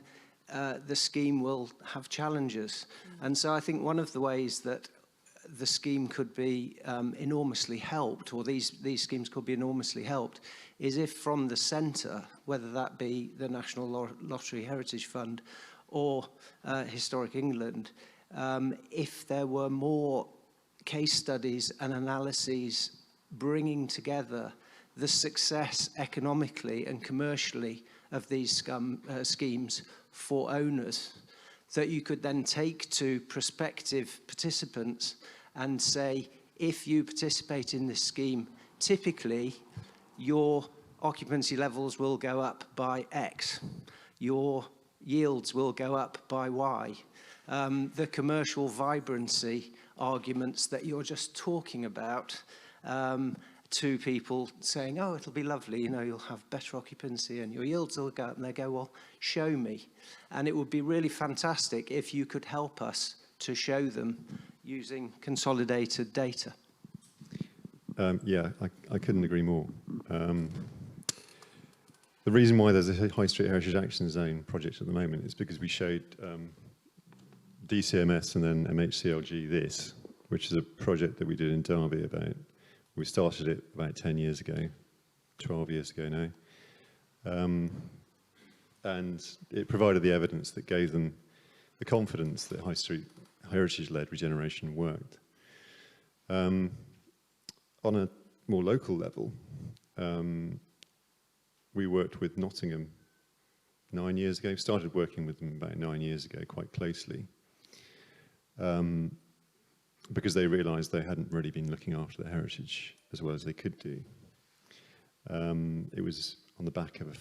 the scheme will have challenges. And so I think one of the ways that the scheme could be enormously helped, or these schemes could be enormously helped, is if from the centre, whether that be the National Lottery Heritage Fund or Historic England, if there were more case studies and analyses bringing together the success economically and commercially of these schemes for owners, that you could then take to prospective participants and say, if you participate in this scheme, typically your occupancy levels will go up by X, your yields will go up by Y. The commercial vibrancy arguments that you're just talking about to people saying, oh, it'll be lovely, you know, you'll have better occupancy and your yields will go up, and they go, well, show me. And it would be really fantastic if you could help us to show them using consolidated data. Yeah, I couldn't agree more. The reason why there's a High Street Heritage Action Zone project at the moment is because we showed DCMS and then MHCLG this, which is a project that we did in Derby we started it about 10 years ago, 12 years ago now. And it provided the evidence that gave them the confidence that High Street Heritage-led regeneration worked. On a more local level, we worked with Nottingham 9 years ago, started working with them about 9 years ago quite closely, because they realised they hadn't really been looking after the heritage as well as they could do. It was on the back of a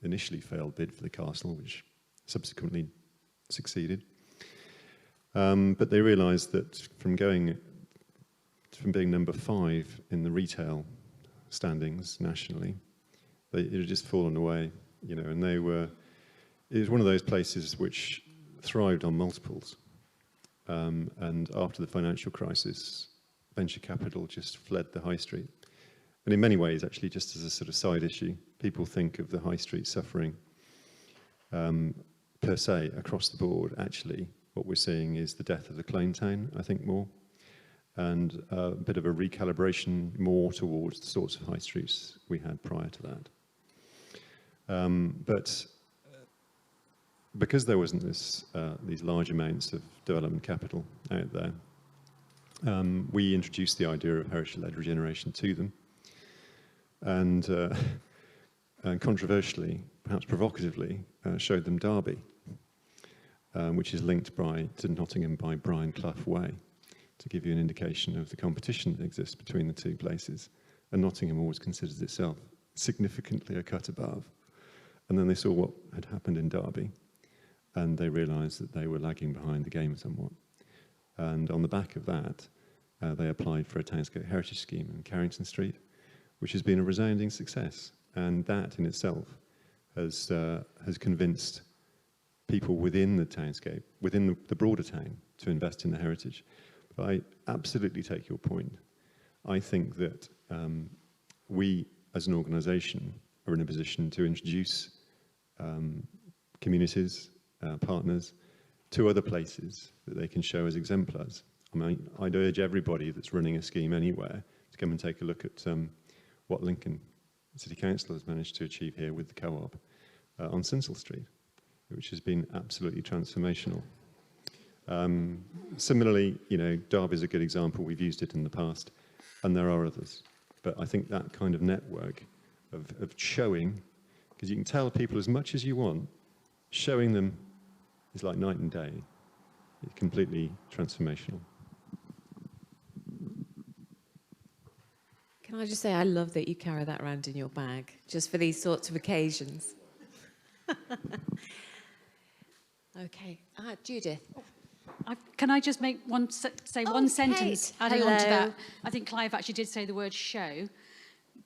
initially failed bid for the castle, which subsequently succeeded. But they realised that from being number 5 in the retail standings nationally, it had just fallen away, you know, and it was one of those places which thrived on multiples. And after the financial crisis, venture capital just fled the high street. And in many ways, actually, just as a sort of side issue, people think of the high street suffering per se across the board. Actually, what we're seeing is the death of the claim town, I think, more, and a bit of a recalibration more towards the sorts of high streets we had prior to that. But because there wasn't these large amounts of development capital out there, we introduced the idea of heritage-led regeneration to them, and controversially, perhaps provocatively, showed them Derby, which is linked to Nottingham by Brian Clough Way, to give you an indication of the competition that exists between the two places. And Nottingham always considers itself significantly a cut above. And then they saw what had happened in Derby, and they realised that they were lagging behind the game somewhat. And on the back of that, they applied for a Townscape Heritage Scheme in Carrington Street, which has been a resounding success. And that in itself has convinced people within the townscape, within the broader town, to invest in the heritage. But I absolutely take your point. I think that we, as an organisation, are in a position to introduce communities, partners, to other places that they can show as exemplars. I mean, I'd urge everybody that's running a scheme anywhere to come and take a look at what Lincoln City Council has managed to achieve here with the co-op on Sinsel Street, which has been absolutely transformational. Similarly, you know, Derby is a good example. We've used it in the past, and there are others. But I think that kind of network of showing, because you can tell people as much as you want, showing them is like night and day. It's completely transformational. Can I just say, I love that you carry that around in your bag, just for these sorts of occasions. Okay, Judith. Can I just make one sentence adding on to that? I think Clive actually did say the word show.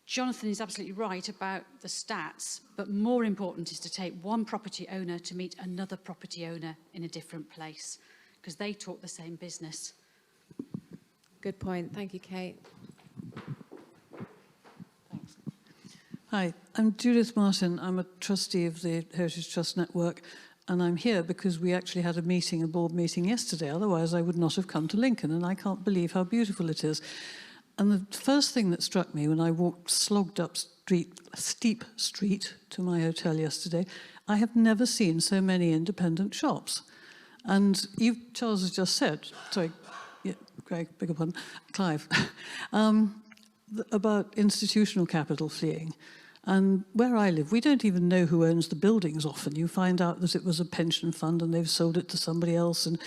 Jonathan is absolutely right about the stats, but more important is to take one property owner to meet another property owner in a different place, because they talk the same business. Good point. Thank you, Kate. Thanks. Hi, I'm Judith Martin. I'm a trustee of the Heritage Trust Network, and I'm here because we actually had a board meeting yesterday. Otherwise, I would not have come to Lincoln, and I can't believe how beautiful it is. And the first thing that struck me when I slogged up steep street to my hotel yesterday, I have never seen so many independent shops. And Charles has just said, sorry, yeah, Greg, beg your pardon, Clive, about institutional capital fleeing. And where I live, we don't even know who owns the buildings often. You find out that it was a pension fund and they've sold it to somebody else. And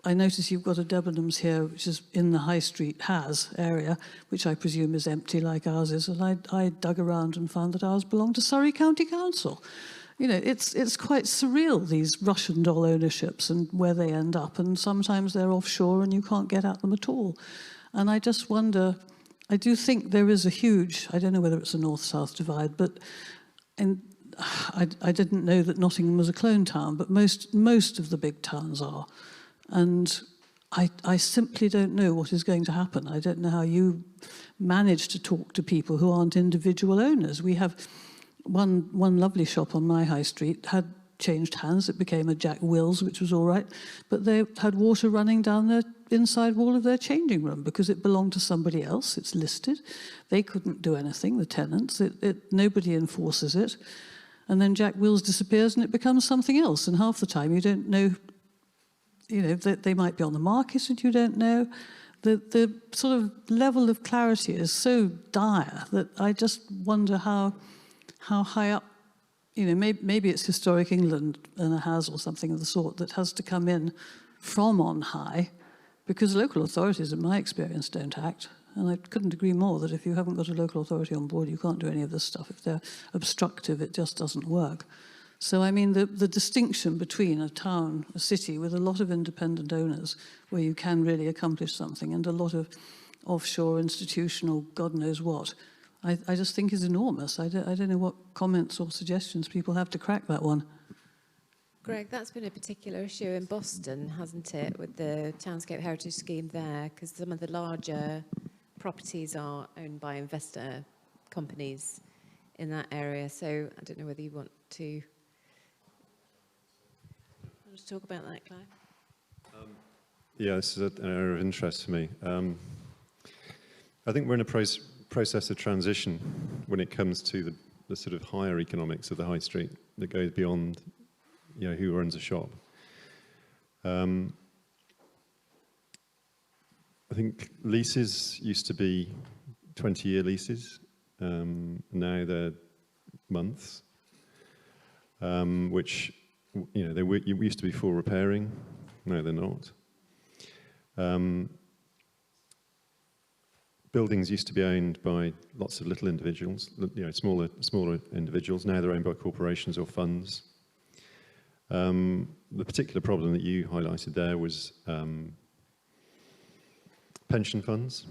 I notice you've got a Debenhams here, which is in the High Street Has area, which I presume is empty like ours is. And I dug around and found that ours belonged to Surrey County Council. You know, it's quite surreal, these Russian doll ownerships and where they end up. And sometimes they're offshore and you can't get at them at all. And I just wonder, I do think there is a huge, I don't know whether it's a north-south divide, but I didn't know that Nottingham was a clone town, but most of the big towns are. And I simply don't know what is going to happen. I don't know how you manage to talk to people who aren't individual owners. We have one lovely shop on my high street had changed hands. It became a Jack Wills, which was all right. But they had water running down the inside wall of their changing room because it belonged to somebody else. It's listed. They couldn't do anything, the tenants. Nobody enforces it. And then Jack Wills disappears and it becomes something else. And half the time you don't know, you know, that they might be on the market and you don't know. The sort of level of clarity is so dire that I just wonder how high up, you know, maybe it's historic England and a has or something of the sort that has to come in from on high, because local authorities, in my experience, don't act. And I couldn't agree more that if you haven't got a local authority on board, you can't do any of this stuff. If they're obstructive, it just doesn't work. So, I mean, the distinction between a town, a city with a lot of independent owners where you can really accomplish something and a lot of offshore, institutional, God knows what, I just think is enormous. I don't know what comments or suggestions people have to crack that one. Greg, that's been a particular issue in Boston, hasn't it, with the Townscape Heritage Scheme there, because some of the larger properties are owned by investor companies in that area. So I don't know whether you want to talk about that, Clive. Yeah, this is an area of interest for me. I think we're in a process of transition when it comes to the sort of higher economics of the high street that goes beyond, you know, who runs a shop. I think leases used to be 20-year leases. Now they're months, which, you know, they used to be for repairing. No, they're not. Buildings used to be owned by lots of little individuals, you know, smaller individuals. Now they're owned by corporations or funds. The particular problem that you highlighted there was pension funds.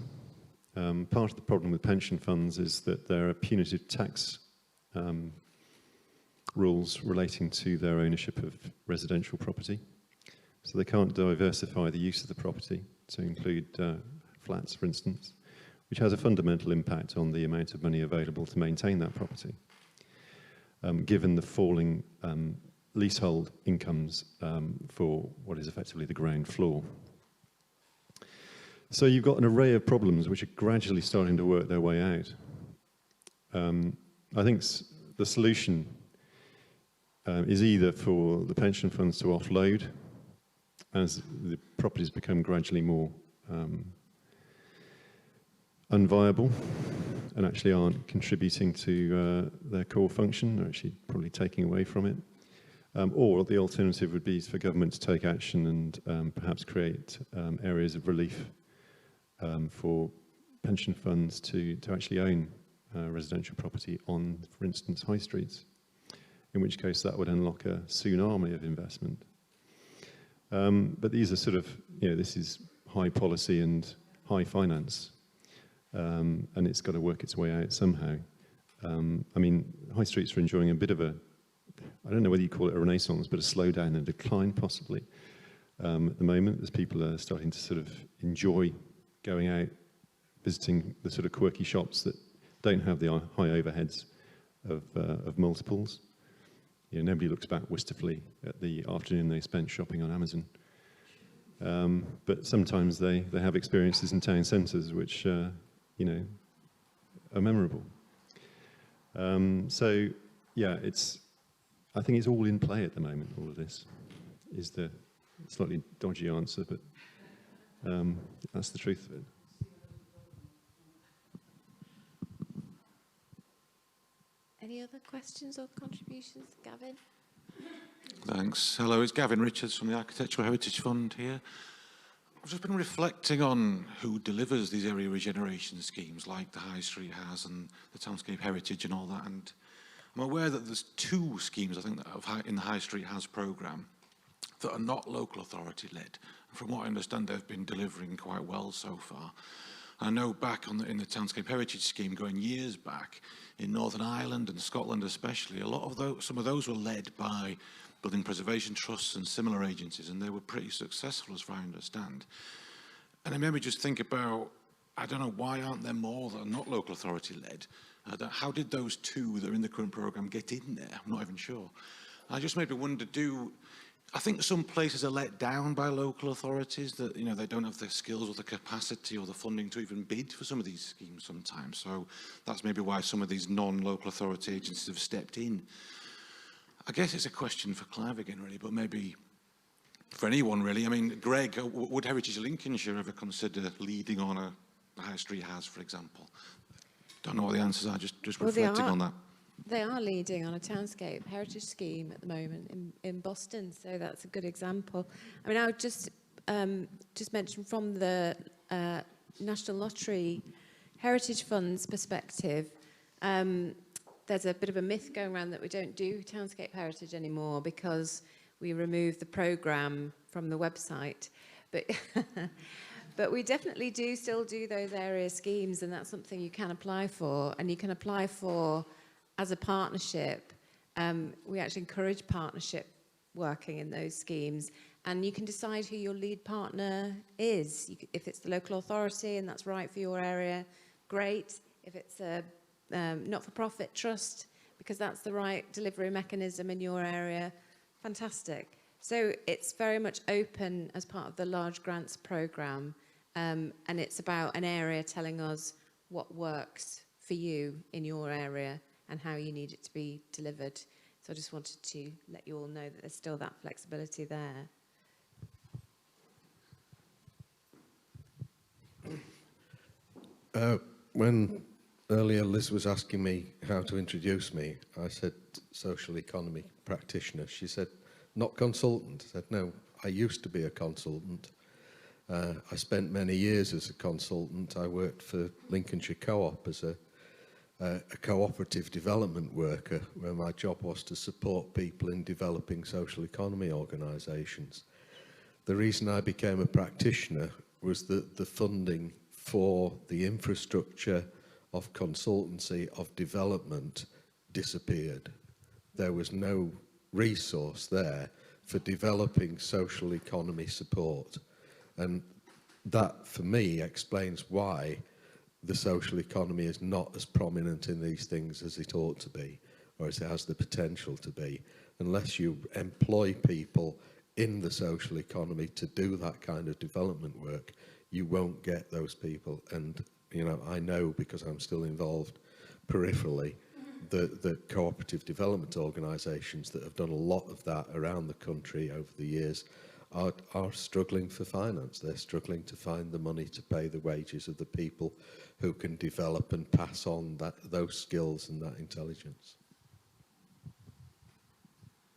Part of the problem with pension funds is that there are punitive tax rules relating to their ownership of residential property. So they can't diversify the use of the property to include flats, for instance, which has a fundamental impact on the amount of money available to maintain that property, given the falling leasehold incomes for what is effectively the ground floor. So you've got an array of problems which are gradually starting to work their way out. I think the solution is either for the pension funds to offload as the properties become gradually more unviable and actually aren't contributing to their core function, they're actually probably taking away from it. Or the alternative would be for government to take action and perhaps create areas of relief for pension funds to actually own residential property on, for instance, high streets, in which case that would unlock a tsunami of investment. But these are sort of, you know, this is high policy and high finance, and it's got to work its way out somehow. I mean, high streets are enjoying a bit of a, I don't know whether you call it a renaissance, but a slowdown and a decline possibly at the moment, as people are starting to sort of enjoy going out, visiting the sort of quirky shops that don't have the high overheads of multiples. You know, nobody looks back wistfully at the afternoon they spent shopping on Amazon. But sometimes they have experiences in town centres which, you know, are memorable. So, yeah, I think it's all in play at the moment, all of this, is the slightly dodgy answer, but that's the truth of it. Any other questions or contributions, Gavin? Thanks. Hello, it's Gavin Richards from the Architectural Heritage Fund here. I've just been reflecting on who delivers these area regeneration schemes like the High Street has and the Townscape Heritage and all that, and I'm aware that there's 2 schemes, I think, that in the High Street Has programme that are not local authority led. From what I understand, they've been delivering quite well so far. I know back in the Townscape Heritage Scheme, going years back, in Northern Ireland and Scotland especially, some of those were led by building preservation trusts and similar agencies, and they were pretty successful as far as I understand. And it made me just think about, I don't know, why aren't there more that are not local authority led? How did those 2 that are in the current programme get in there? I'm not even sure. I just made me wonder, I think some places are let down by local authorities that, you know, they don't have the skills or the capacity or the funding to even bid for some of these schemes sometimes. So that's maybe why some of these non-local authority agencies have stepped in. I guess it's a question for Clive again, really, but maybe for anyone, really. I mean, Greg, would Heritage Lincolnshire ever consider leading on a High Street Has, for example? Don't know what the answers are, just reflecting on that. They are leading on a Townscape Heritage Scheme at the moment in Boston, so that's a good example. I mean, I would just mention from the National Lottery Heritage Fund's perspective, there's a bit of a myth going around that we don't do Townscape Heritage anymore because we removed the programme from the website. But but we definitely still do those area schemes, and that's something you can apply for, and you can apply for as a partnership. We actually encourage partnership working in those schemes, and you can decide who your lead partner is. If it's the local authority and that's right for your area, great. If it's a not-for-profit trust, because that's the right delivery mechanism in your area, fantastic. So it's very much open as part of the large grants programme, and it's about an area telling us what works for you in your area and how you need it to be delivered. So I just wanted to let you all know that there's still that flexibility there. When earlier Liz was asking me how to introduce me, I said social economy practitioner. She said, not consultant. I said, no, I used to be a consultant. I spent many years as a consultant. I worked for Lincolnshire Co-op as a cooperative development worker, where my job was to support people in developing social economy organisations. The reason I became a practitioner was that the funding for the infrastructure of consultancy, of development, disappeared. There was no resource there for developing social economy support. And that, for me, explains why the social economy is not as prominent in these things as it ought to be, or as it has the potential to be. Unless you employ people in the social economy to do that kind of development work, you won't get those people. And, you know, I know, because I'm still involved peripherally, the cooperative development organisations that have done a lot of that around the country over the years are struggling for finance. They're struggling to find the money to pay the wages of the people who can develop and pass on those skills and that intelligence.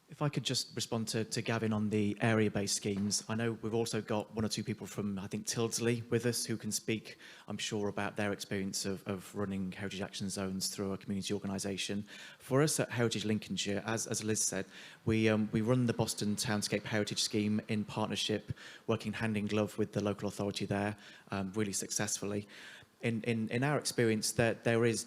If I could just respond to Gavin on the area-based schemes. I know we've also got 1 or 2 people from, I think, Tildesley with us who can speak, I'm sure, about their experience of running Heritage Action Zones through a community organisation. For us at Heritage Lincolnshire, as Liz said, we run the Boston Townscape Heritage Scheme in partnership, working hand in glove with the local authority there, really successfully. In our experience, there is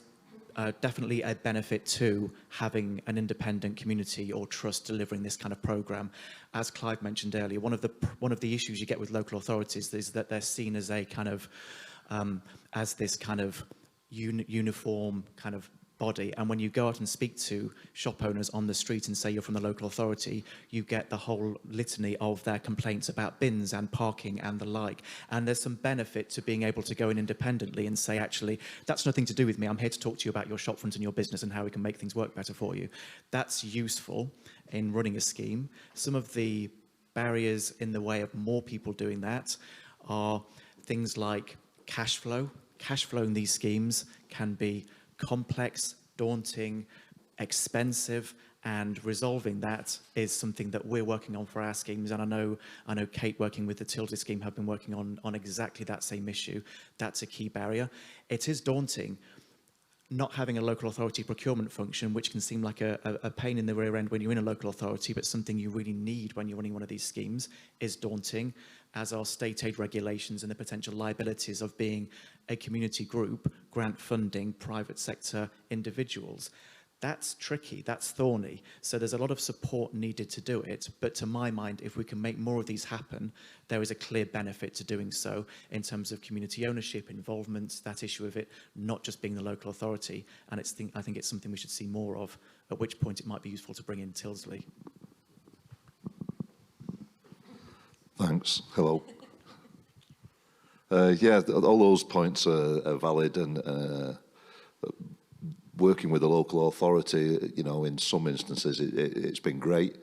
definitely a benefit to having an independent community or trust delivering this kind of programme. As Clive mentioned earlier, one of the issues you get with local authorities is that they're seen as a kind of as this kind of uniform kind of body, and when you go out and speak to shop owners on the street and say you're from the local authority, you get the whole litany of their complaints about bins and parking and the like. And there's some benefit to being able to go in independently and say, actually, that's nothing to do with me. I'm here to talk to you about your shopfront and your business and how we can make things work better for you. That's useful in running a scheme. Some of the barriers in the way of more people doing that are things like cash flow. Cash flow in these schemes can be complex, daunting, expensive, and resolving that is something that we're working on for our schemes. And I know Kate, working with the Tilsley scheme, have been working on exactly that same issue. That's a key barrier. It is daunting not having a local authority procurement function, which can seem like a pain in the rear end when you're in a local authority, but something you really need when you're running one of these schemes, is daunting, as are state aid regulations and the potential liabilities of being a community group, grant funding, private sector individuals. That's tricky, that's thorny. So there's a lot of support needed to do it. But to my mind, if we can make more of these happen, there is a clear benefit to doing so in terms of community ownership, involvement, that issue of it not just being the local authority. And I think it's something we should see more of, at which point it might be useful to bring in Tilsley. Thanks. Hello. Yeah, all those points are valid, and working with the local authority, you know, in some instances it's been great.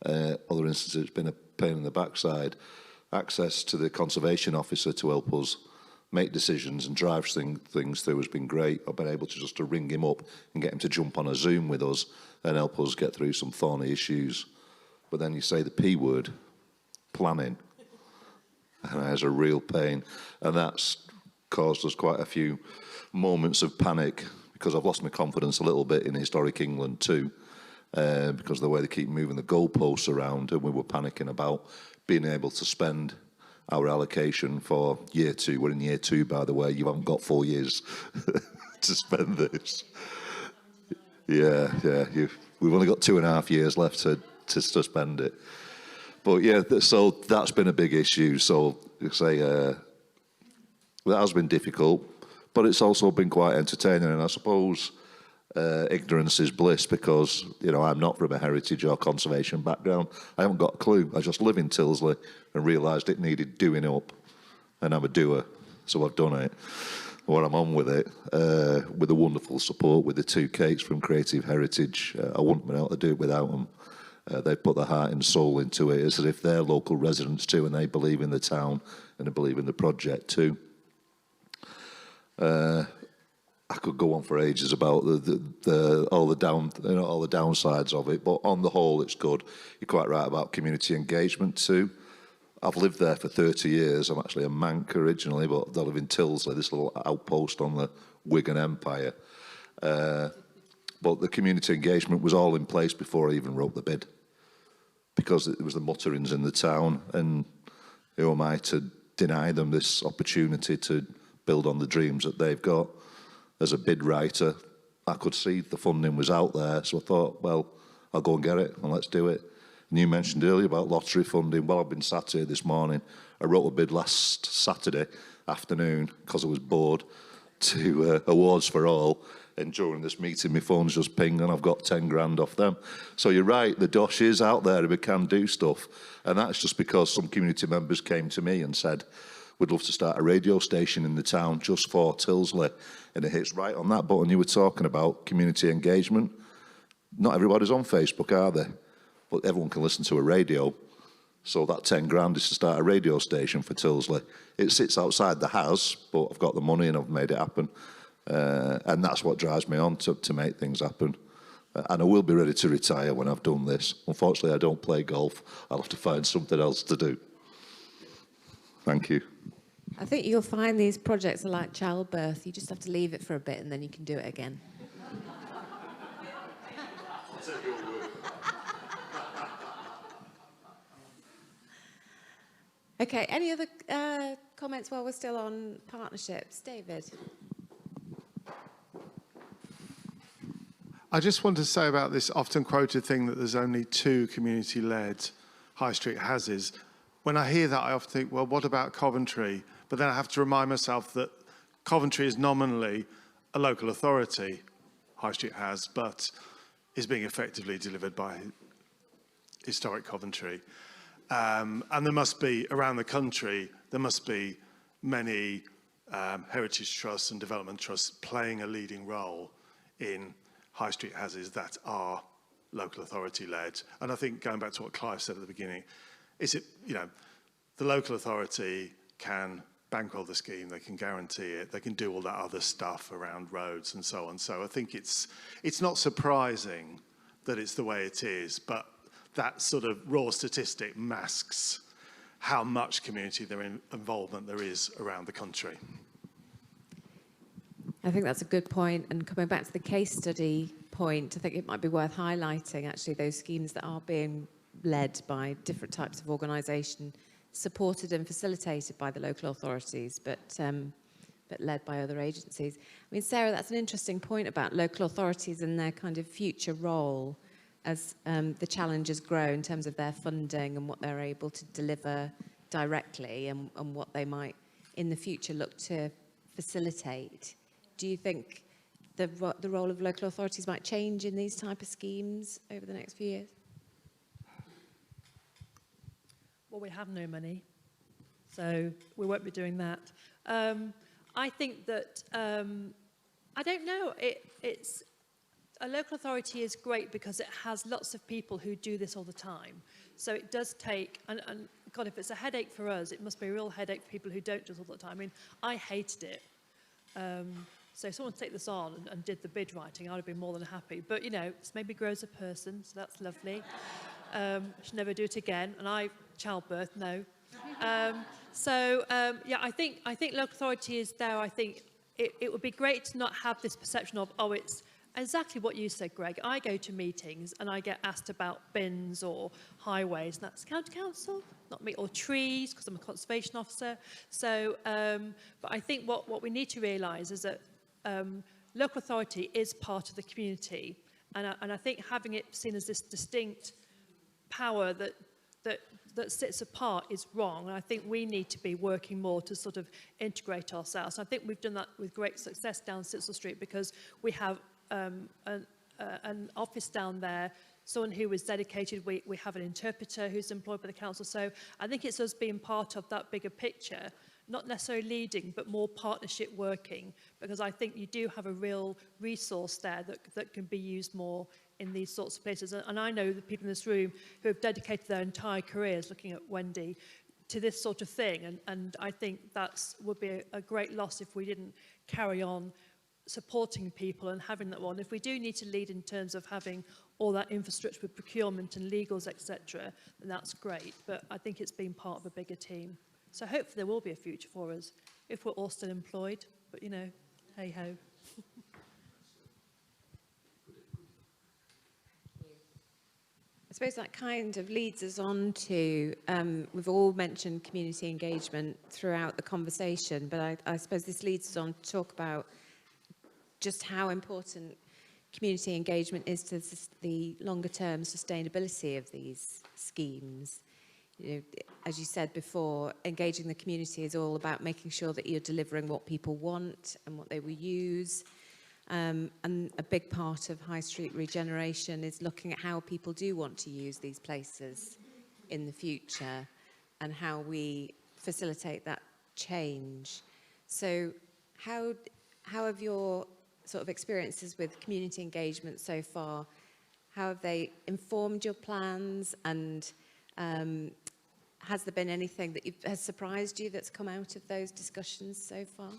Other instances it's been a pain in the backside. Access to the conservation officer to help us make decisions and drive things through has been great. I've been able to just ring him up and get him to jump on a Zoom with us and help us get through some thorny issues. But then you say the P word, planning, and that's a real pain. And that's caused us quite a few moments of panic, because I've lost my confidence a little bit in historic England too, because of the way they keep moving the goalposts around, and we were panicking about being able to spend our allocation for year 2. We're in year 2, by the way. You haven't got 4 years to spend this. Yeah. We've only got 2.5 years left to spend it. But yeah, so that's been a big issue. So say that has been difficult. But it's also been quite entertaining, and I suppose ignorance is bliss, because, you know, I'm not from a heritage or conservation background. I haven't got a clue. I just live in Tilsley and realised it needed doing up, and I'm a doer, so I've done it. Well, I'm on with it, with the wonderful support with the 2 Kates from Creative Heritage. I wouldn't have been able to do it without them. They put their heart and soul into it. It's as if they're local residents too, and they believe in the town and they believe in the project too. I could go on for ages about all the downsides of it, but on the whole, it's good. You're quite right about community engagement too. I've lived there for 30 years. I'm actually a Manc originally, but I live in Tilsley, this little outpost on the Wigan Empire. But the community engagement was all in place before I even wrote the bid, because it was the mutterings in the town, and who am I to deny them this opportunity to build on the dreams that they've got. As a bid writer, I could see the funding was out there, so I thought, well, I'll go and get it, and let's do it. And you mentioned earlier about lottery funding. Well, I've been sat here this morning. I wrote a bid last Saturday afternoon, because I was bored, to Awards for All, and during this meeting, my phone's just pinged, and I've got 10 grand off them. So you're right, the dosh is out there, and we can do stuff. And that's just because some community members came to me and said, we'd love to start a radio station in the town just for Tilsley. And it hits right on that button you were talking about, community engagement. Not everybody's on Facebook, are they? But everyone can listen to a radio. So that 10 grand is to start a radio station for Tilsley. It sits outside the house, but I've got the money and I've made it happen. And that's what drives me on to make things happen. And I will be ready to retire when I've done this. Unfortunately, I don't play golf. I'll have to find something else to do. Thank you. I think you'll find these projects are like childbirth. You just have to leave it for a bit and then you can do it again. Okay, any other comments while we're still on partnerships? David? I just want to say about this often quoted thing that there's only 2 community-led high street houses. When I hear that, I often think, well, what about Coventry? But then I have to remind myself that Coventry is nominally a local authority, High Street has, but is being effectively delivered by Historic Coventry. And there must be, around the country, there must be many heritage trusts and development trusts playing a leading role in high street houses that are local authority led. And I think, going back to what Clive said at the beginning, is it, you know, the local authority can bankroll the scheme, they can guarantee it, they can do all that other stuff around roads and so on. So I think it's not surprising that it's the way it is, but that sort of raw statistic masks how much community involvement there is around the country. I think that's a good point. And coming back to the case study point, I think it might be worth highlighting actually those schemes that are being led by different types of organisation, supported and facilitated by the local authorities, but led by other agencies. I mean, Sarah, that's an interesting point about local authorities and their kind of future role as the challenges grow in terms of their funding and what they're able to deliver directly and what they might in the future look to facilitate. Do you think the role of local authorities might change in these type of schemes over the next few years? Well, we have no money, so we won't be doing that. I think that, I don't know, it's a local authority is great because it has lots of people who do this all the time. So it does take, and God, if it's a headache for us, it must be a real headache for people who don't do it all the time. I mean, I hated it. So if someone take this on and did the bid writing, I would have been more than happy. But, you know, this maybe grows a person, so that's lovely. I should never do it again. And childbirth, no. Yeah, I think local authority is there. I think it would be great to not have this perception of, oh, it's exactly what you said, Greg. I go to meetings and I get asked about bins or highways, and that's county council, not me, or trees, because I'm a conservation officer. So, but I think what we need to realise is that local authority is part of the community, and I think having it seen as this distinct power that sits apart is wrong, and I think we need to be working more to sort of integrate ourselves. I think we've done that with great success down Sitzel Street because we have an office down there, someone who is dedicated. We have an interpreter who's employed by the council. So I think it's us being part of that bigger picture, not necessarily leading, but more partnership working, because I think you do have a real resource there that can be used more in these sorts of places. And I know the people in this room who have dedicated their entire careers, looking at Wendy, to this sort of thing. And I think that would be a great loss if we didn't carry on supporting people and having that one. If we do need to lead in terms of having all that infrastructure with procurement and legals, etc., then that's great. But I think it's been part of a bigger team. So hopefully there will be a future for us if we're all still employed. But, you know, hey-ho. I suppose that kind of leads us on to, we've all mentioned community engagement throughout the conversation, but I suppose this leads us on to talk about just how important community engagement is to the longer-term sustainability of these schemes. You know, as you said before, engaging the community is all about making sure that you're delivering what people want and what they will use. And a big part of High Street Regeneration is looking at how people do want to use these places in the future and how we facilitate that change. So how have your sort of experiences with community engagement so far, how have they informed your plans, and has there been anything that has surprised you that's come out of those discussions so far?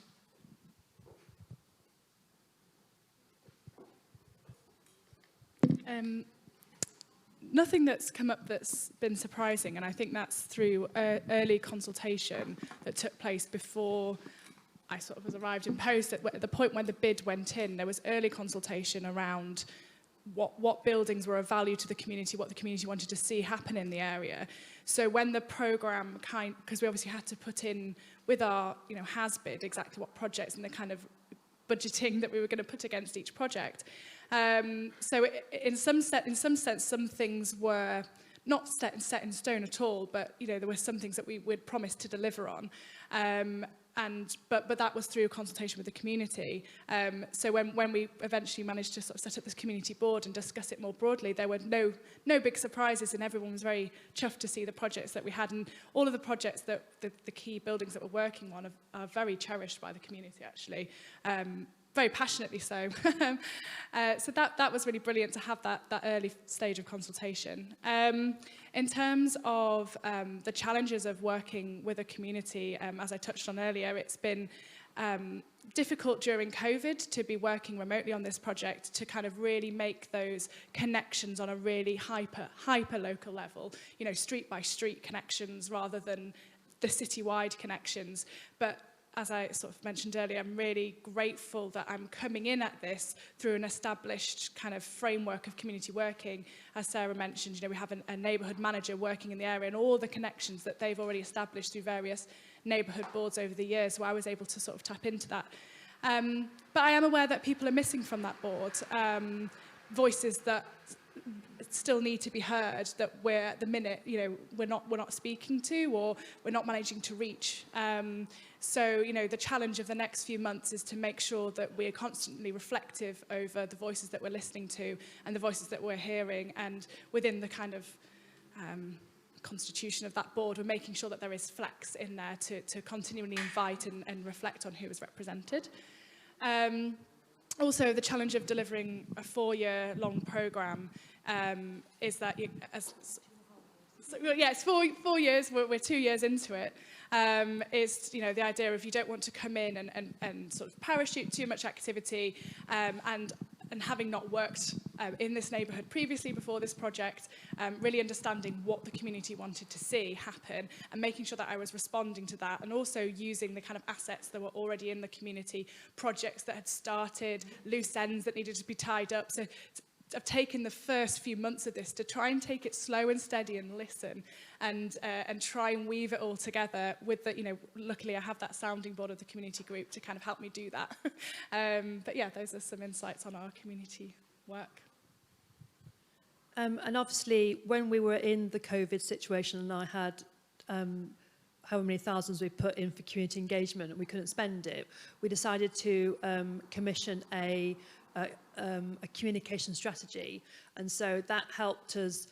Nothing that's come up that's been surprising, and I think that's through early consultation that took place before I sort of was arrived in post. At the point when the bid went in, there was early consultation around what buildings were of value to the community, what the community wanted to see happen in the area. So when the programme because we obviously had to put in with our, you know, has bid exactly what projects and the kind of budgeting that we were going to put against each project. So in some sense, some things were not set in stone at all, but, you know, there were some things that we would promise to deliver on. But that was through consultation with the community. So when we eventually managed to sort of set up this community board and discuss it more broadly, there were no big surprises, and everyone was very chuffed to see the projects that we had. And all of the projects that the key buildings that we're working on are very cherished by the community, actually. very passionately so. So that was really brilliant to have that early stage of consultation. In terms of the challenges of working with a community, as I touched on earlier, it's been difficult during COVID to be working remotely on this project to kind of really make those connections on a really hyper local level, you know, street by street connections rather than the citywide connections. But as I sort of mentioned earlier, I'm really grateful that I'm coming in at this through an established kind of framework of community working. As Sarah mentioned, you know, we have a neighbourhood manager working in the area and all the connections that they've already established through various neighbourhood boards over the years, so I was able to sort of tap into that. But I am aware that people are missing from that board, voices that still need to be heard, that we're at the minute, you know, we're not speaking to, or we're not managing to reach. So, you know, the challenge of the next few months is to make sure that we're constantly reflective over the voices that we're listening to and the voices that we're hearing, and within the kind of constitution of that board, we're making sure that there is flex in there to continually invite and reflect on who is represented. Also, the challenge of delivering a 4-year-long programme is that, it's 4 years, we're 2 years into it, is, you know, the idea of you don't want to come in and sort of parachute too much activity, and having not worked in this neighbourhood previously before this project, really understanding what the community wanted to see happen and making sure that I was responding to that, and also using the kind of assets that were already in the community, projects that had started, loose ends that needed to be tied up. So I've taken the first few months of this to try and take it slow and steady and listen and try and weave it all together with the, you know, luckily I have that sounding board of the community group to kind of help me do that. But yeah, those are some insights on our community work. And obviously, when we were in the COVID situation and I had however many thousands we put in for community engagement and we couldn't spend it, we decided to commission a communication strategy, and so that helped us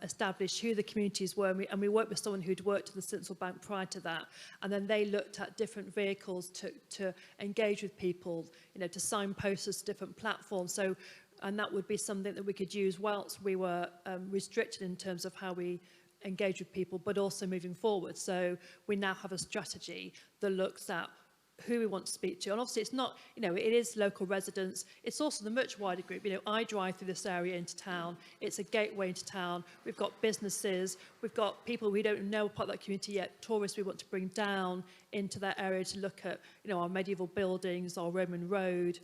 establish who the communities were, and we worked with someone who'd worked at the Central Bank prior to that, and then they looked at different vehicles to engage with people, you know, to signpost us to different platforms. So, and that would be something that we could use whilst we were restricted in terms of how we engage with people, but also moving forward. So we now have a strategy that looks at who we want to speak to. And obviously it's not, you know, it is local residents. It's also the much wider group. You know, I drive through this area into town. It's a gateway into town. We've got businesses. We've got people we don't know part of that community yet, tourists we want to bring down into that area to look at, you know, our medieval buildings, our Roman road,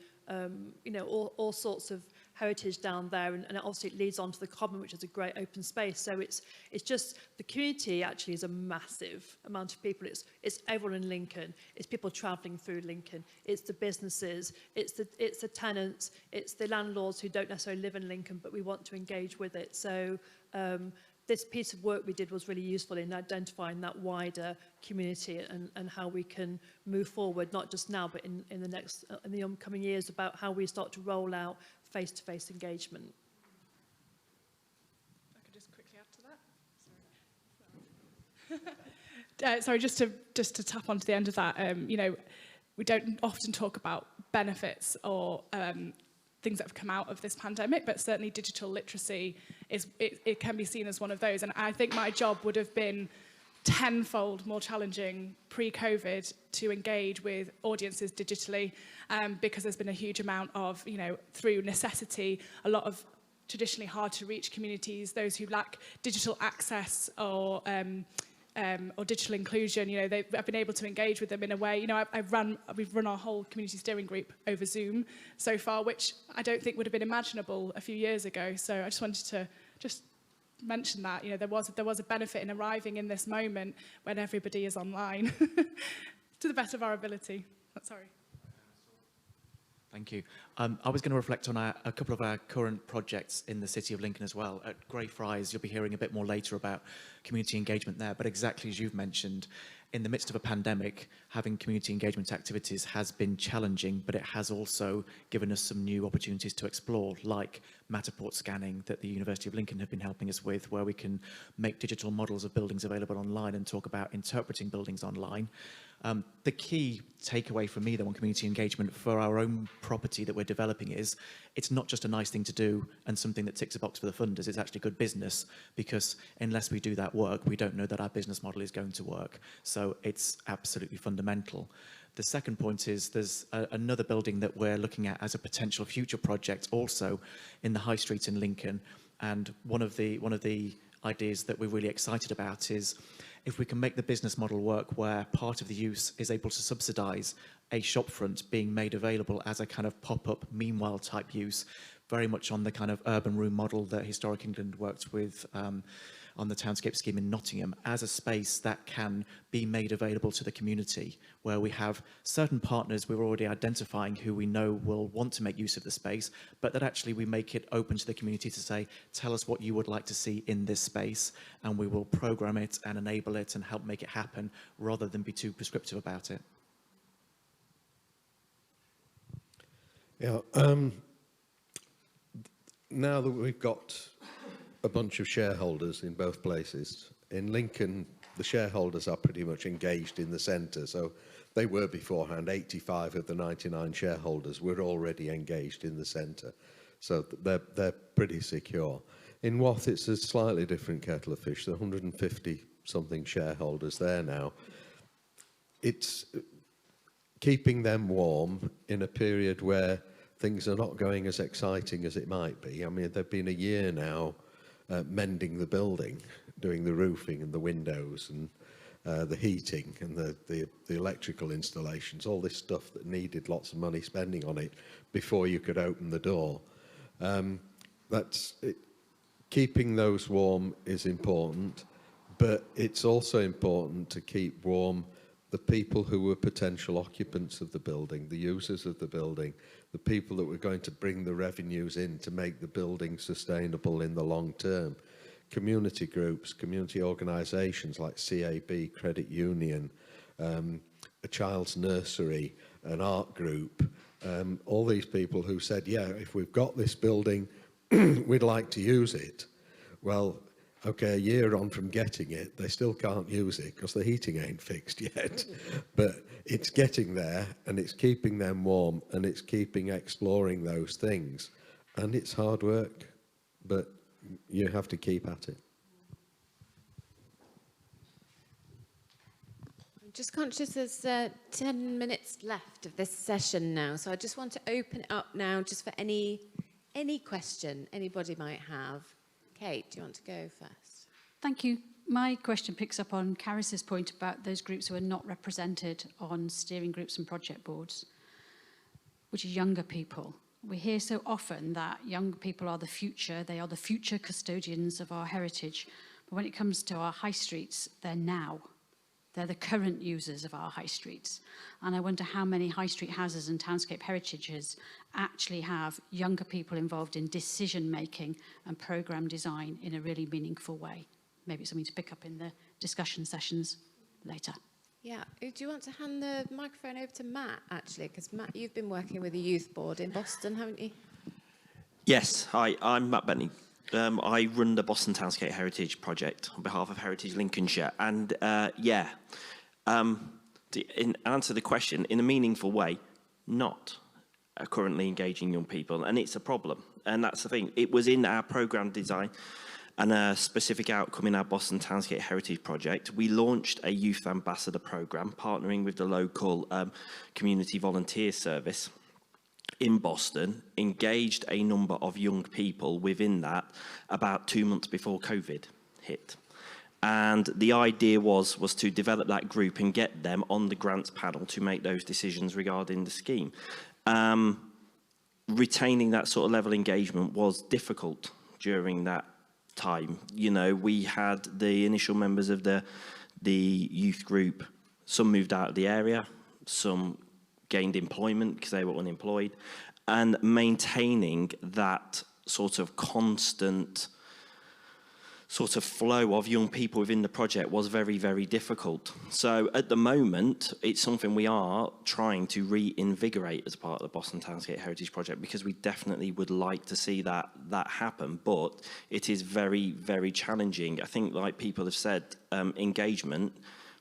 you know, all sorts of heritage down there, and obviously it leads on to the common, which is a great open space. So it's just, the community actually is a massive amount of people. It's everyone in Lincoln. It's people travelling through Lincoln. It's the businesses. It's the tenants. It's the landlords who don't necessarily live in Lincoln, but we want to engage with it. So this piece of work we did was really useful in identifying that wider community and how we can move forward, not just now, but in the upcoming years, about how we start to roll out face-to-face engagement. I could just quickly add to that. Sorry, just to tap onto the end of that. You know, we don't often talk about benefits or things that have come out of this pandemic, but certainly digital literacy it can be seen as one of those. And I think my job would have been tenfold more challenging pre-COVID to engage with audiences digitally, because there's been a huge amount of, you know, through necessity, a lot of traditionally hard to reach communities, those who lack digital access or digital inclusion. You know, I've been able to engage with them in a way. You know, we've run our whole community steering group over Zoom so far, which I don't think would have been imaginable a few years ago. So I just wanted to mention that, you know, there was a benefit in arriving in this moment when everybody is online to the best of our ability. Sorry. Thank you. I was going to reflect on a couple of our current projects in the City of Lincoln as well. At Greyfriars, you'll be hearing a bit more later about community engagement there, but exactly as you've mentioned, in the midst of a pandemic, having community engagement activities has been challenging, but it has also given us some new opportunities to explore, like Matterport scanning that the University of Lincoln have been helping us with, where we can make digital models of buildings available online and talk about interpreting buildings online. The key takeaway for me, though, on community engagement for our own property that we're developing is it's not just a nice thing to do and something that ticks a box for the funders. It's actually good business, because unless we do that work, we don't know that our business model is going to work. So it's absolutely fundamental. The second point is there's another building that we're looking at as a potential future project also in the High Street in Lincoln. And one of the ideas that we're really excited about is if we can make the business model work where part of the use is able to subsidise a shopfront being made available as a kind of pop-up meanwhile type use, very much on the kind of urban room model that Historic England worked with on the Townscape scheme in Nottingham, as a space that can be made available to the community, where we have certain partners we're already identifying who we know will want to make use of the space, but that actually we make it open to the community to say, tell us what you would like to see in this space, and we will program it and enable it and help make it happen, rather than be too prescriptive about it. Yeah, now that we've got a bunch of shareholders in both places, in Lincoln, the shareholders are pretty much engaged in the centre. So they were beforehand. 85 of the 99 shareholders were already engaged in the centre. So they're pretty secure. In Wath, it's a slightly different kettle of fish. There are 150 something shareholders there now. It's keeping them warm in a period where things are not going as exciting as it might be. I mean, they've been a year now mending the building, doing the roofing and the windows and the heating and the electrical installations, all this stuff that needed lots of money spending on it before you could open the door. That's it. Keeping those warm is important, but it's also important to keep warm the people who were potential occupants of the building, the users of the building, the people that were going to bring the revenues in to make the building sustainable in the long term. Community groups, community organisations like CAB, Credit Union, a child's nursery, an art group, all these people who said, yeah, if we've got this building, we'd like to use it. Well, okay, a year on from getting it, they still can't use it because the heating ain't fixed yet. But it's getting there, and it's keeping them warm, and it's keeping exploring those things. And it's hard work, but you have to keep at it. I'm just conscious there's 10 minutes left of this session now, so I just want to open it up now just for any question anybody might have. Kate, do you want to go first? Thank you. My question picks up on Carys's point about those groups who are not represented on steering groups and project boards, which are younger people. We hear so often that young people are the future, they are the future custodians of our heritage. But when it comes to our high streets, they're now. They're the current users of our high streets. And I wonder how many high street houses and townscape heritages actually have younger people involved in decision making and programme design in a really meaningful way. Maybe it's something to pick up in the discussion sessions later. Yeah, do you want to hand the microphone over to Matt, actually? Because Matt, you've been working with a youth board in Boston, haven't you? Yes, hi, I'm Matt Benny. I run the Boston Townscape Heritage Project on behalf of Heritage Lincolnshire. And in answer to the question, in a meaningful way, not currently engaging young people. And it's a problem. And that's the thing. It was in our programme design and a specific outcome in our Boston Townscape Heritage Project. We launched a youth ambassador programme, partnering with the local community volunteer service in Boston, engaged a number of young people within that about 2 months before COVID hit. And the idea was to develop that group and get them on the grants panel to make those decisions regarding the scheme. Retaining that sort of level of engagement was difficult during that time. You know, we had the initial members of the youth group, some moved out of the area, some gained employment because they were unemployed, and maintaining that sort of constant sort of flow of young people within the project was very, very difficult. So at the moment, it's something we are trying to reinvigorate as part of the Boston Townscape Heritage Project, because we definitely would like to see that happen, but it is very, very challenging. I think, like people have said, engagement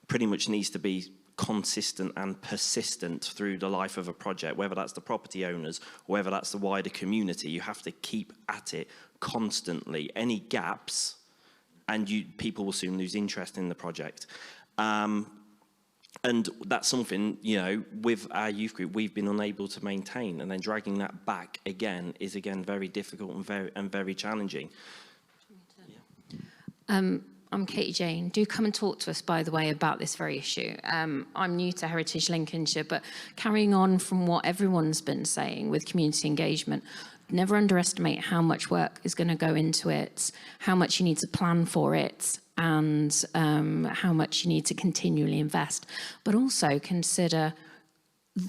pretty much needs to be consistent and persistent through the life of a project, whether that's the property owners or whether that's the wider community. You have to keep at it constantly. Any gaps, and people will soon lose interest in the project. And that's something, you know, with our youth group, we've been unable to maintain, and then dragging that back again is again very difficult and very challenging. I'm Katie Jane. Do come and talk to us, by the way, about this very issue. I'm new to Heritage Lincolnshire, but carrying on from what everyone's been saying with community engagement, never underestimate how much work is going to go into it, how much you need to plan for it, and how much you need to continually invest. But also consider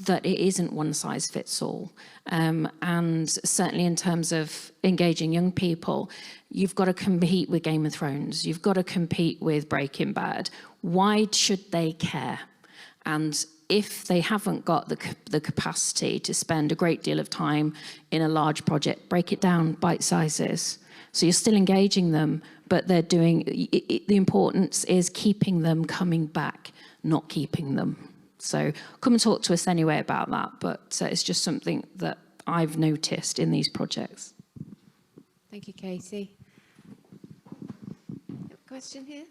that it isn't one size fits all. And certainly in terms of engaging young people, you've got to compete with Game of Thrones. You've got to compete with Breaking Bad. Why should they care? And if they haven't got the capacity to spend a great deal of time in a large project, break it down, bite sizes. So you're still engaging them, but they're doing, the importance is keeping them coming back, not keeping them. So come and talk to us anyway about that, but it's just something that I've noticed in these projects. Thank you, Katie. Question here?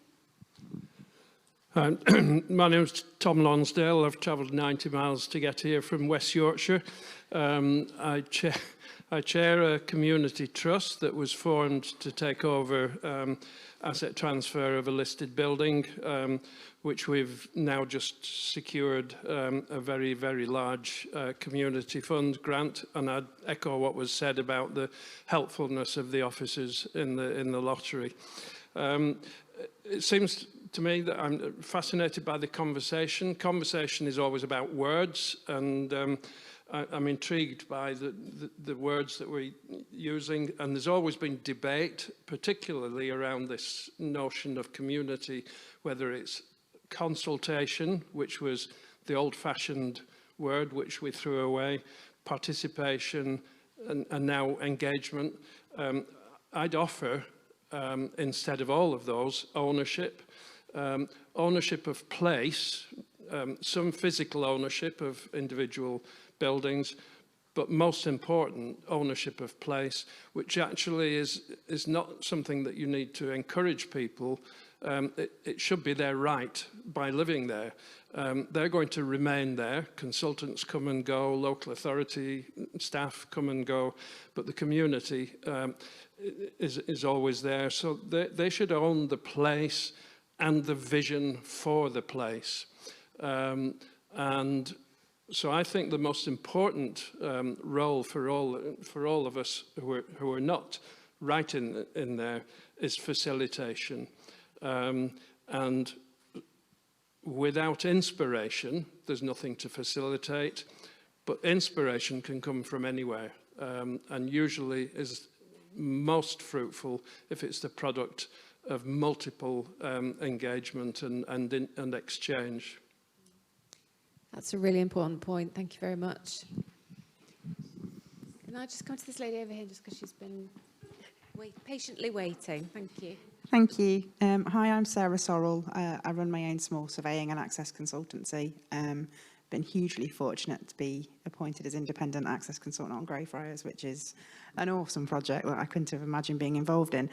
My name's Tom Lonsdale. I've travelled 90 miles to get here from West Yorkshire. I chair a community trust that was formed to take over asset transfer of a listed building, which we've now just secured a very, very large community fund grant. And I'd echo what was said about the helpfulness of the officers in the lottery. It seems to me that I'm fascinated by the conversation. Conversation is always about words, and I'm intrigued by the words that we're using, and there's always been debate, particularly around this notion of community, whether it's consultation, which was the old-fashioned word which we threw away, participation, and now engagement. I'd offer, instead of all of those, ownership. Ownership of place, some physical ownership of individual buildings, but most important, ownership of place, which actually is not something that you need to encourage people. It should be their right by living there. They're going to remain there. Consultants come and go, local authority staff come and go, but the community is always there. So they should own the place and the vision for the place. And so I think the most important role for all of us who are not right in there is facilitation. And without inspiration, there's nothing to facilitate, but inspiration can come from anywhere, and usually is most fruitful if it's the product of multiple engagement and exchange. That's a really important point. Thank you very much. Can I just come to this lady over here, just because she's been patiently waiting? Thank you. Thank you. Hi, I'm Sarah Sorrell. I run my own small surveying and access consultancy. Been hugely fortunate to be appointed as independent access consultant on Greyfriars, which is an awesome project that I couldn't have imagined being involved in.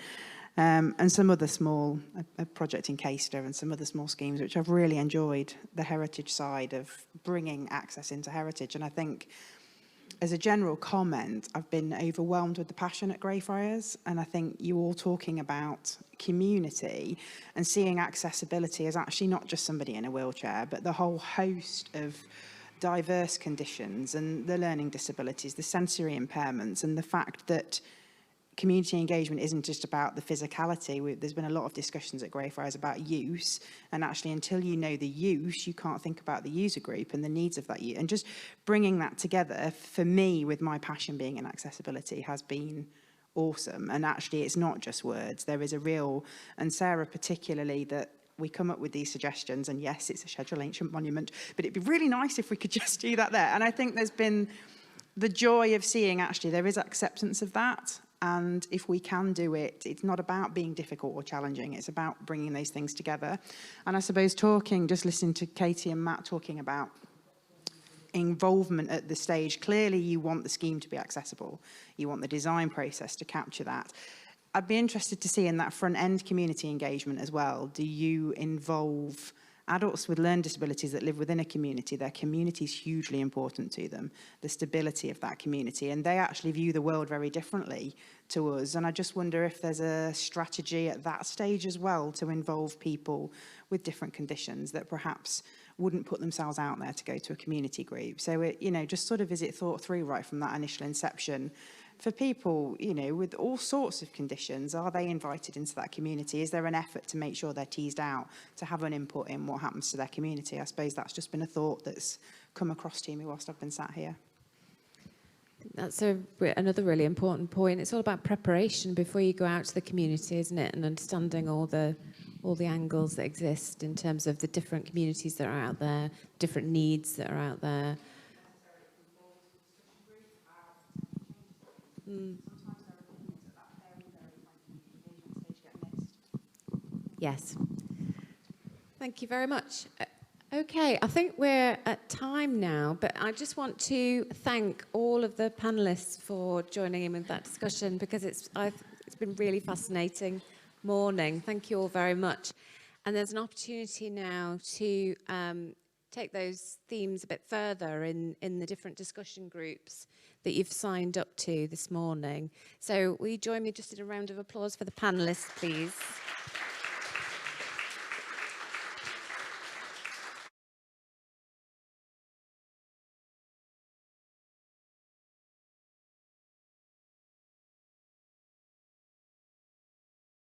And some other small, a project in Caister and some other small schemes, which I've really enjoyed the heritage side of bringing access into heritage. And I think, as a general comment, I've been overwhelmed with the passion at Greyfriars, and I think you all talking about community and seeing accessibility as actually not just somebody in a wheelchair, but the whole host of diverse conditions and the learning disabilities, the sensory impairments, and the fact that community engagement isn't just about the physicality. There's been a lot of discussions at Greyfriars about use, and actually until you know the use, you can't think about the user group and the needs of that use. And just bringing that together, for me, with my passion being in accessibility, has been awesome. And actually it's not just words, there is a real, and Sarah particularly, that we come up with these suggestions, and yes, it's a Schedule Ancient Monument, but it'd be really nice if we could just do that there. And I think there's been the joy of seeing actually there is acceptance of that. And if we can do it, it's not about being difficult or challenging. It's about bringing those things together. And I suppose just listening to Katie and Matt talking about involvement at the stage, clearly you want the scheme to be accessible. You want the design process to capture that. I'd be interested to see in that front end community engagement as well. Do you involve adults with learning disabilities that live within a community? Their community is hugely important to them, the stability of that community, and they actually view the world very differently to us. And I just wonder if there's a strategy at that stage as well to involve people with different conditions that perhaps wouldn't put themselves out there to go to a community group. So it, just sort of, is it thought through right from that initial inception? For people, with all sorts of conditions, are they invited into that community? Is there an effort to make sure they're teased out, to have an input in what happens to their community? I suppose that's just been a thought that's come across to me whilst I've been sat here. That's another really important point. It's all about preparation before you go out to the community, isn't it? And understanding all the angles that exist in terms of the different communities that are out there, different needs that are out there. Yes. Thank you very much. Okay, I think we're at time now, but I just want to thank all of the panelists for joining in with that discussion, because it's been really fascinating morning. Thank you all very much. And there's an opportunity now to take those themes a bit further in the different discussion groups that you've signed up to this morning. So will you join me just in a round of applause for the panelists, please?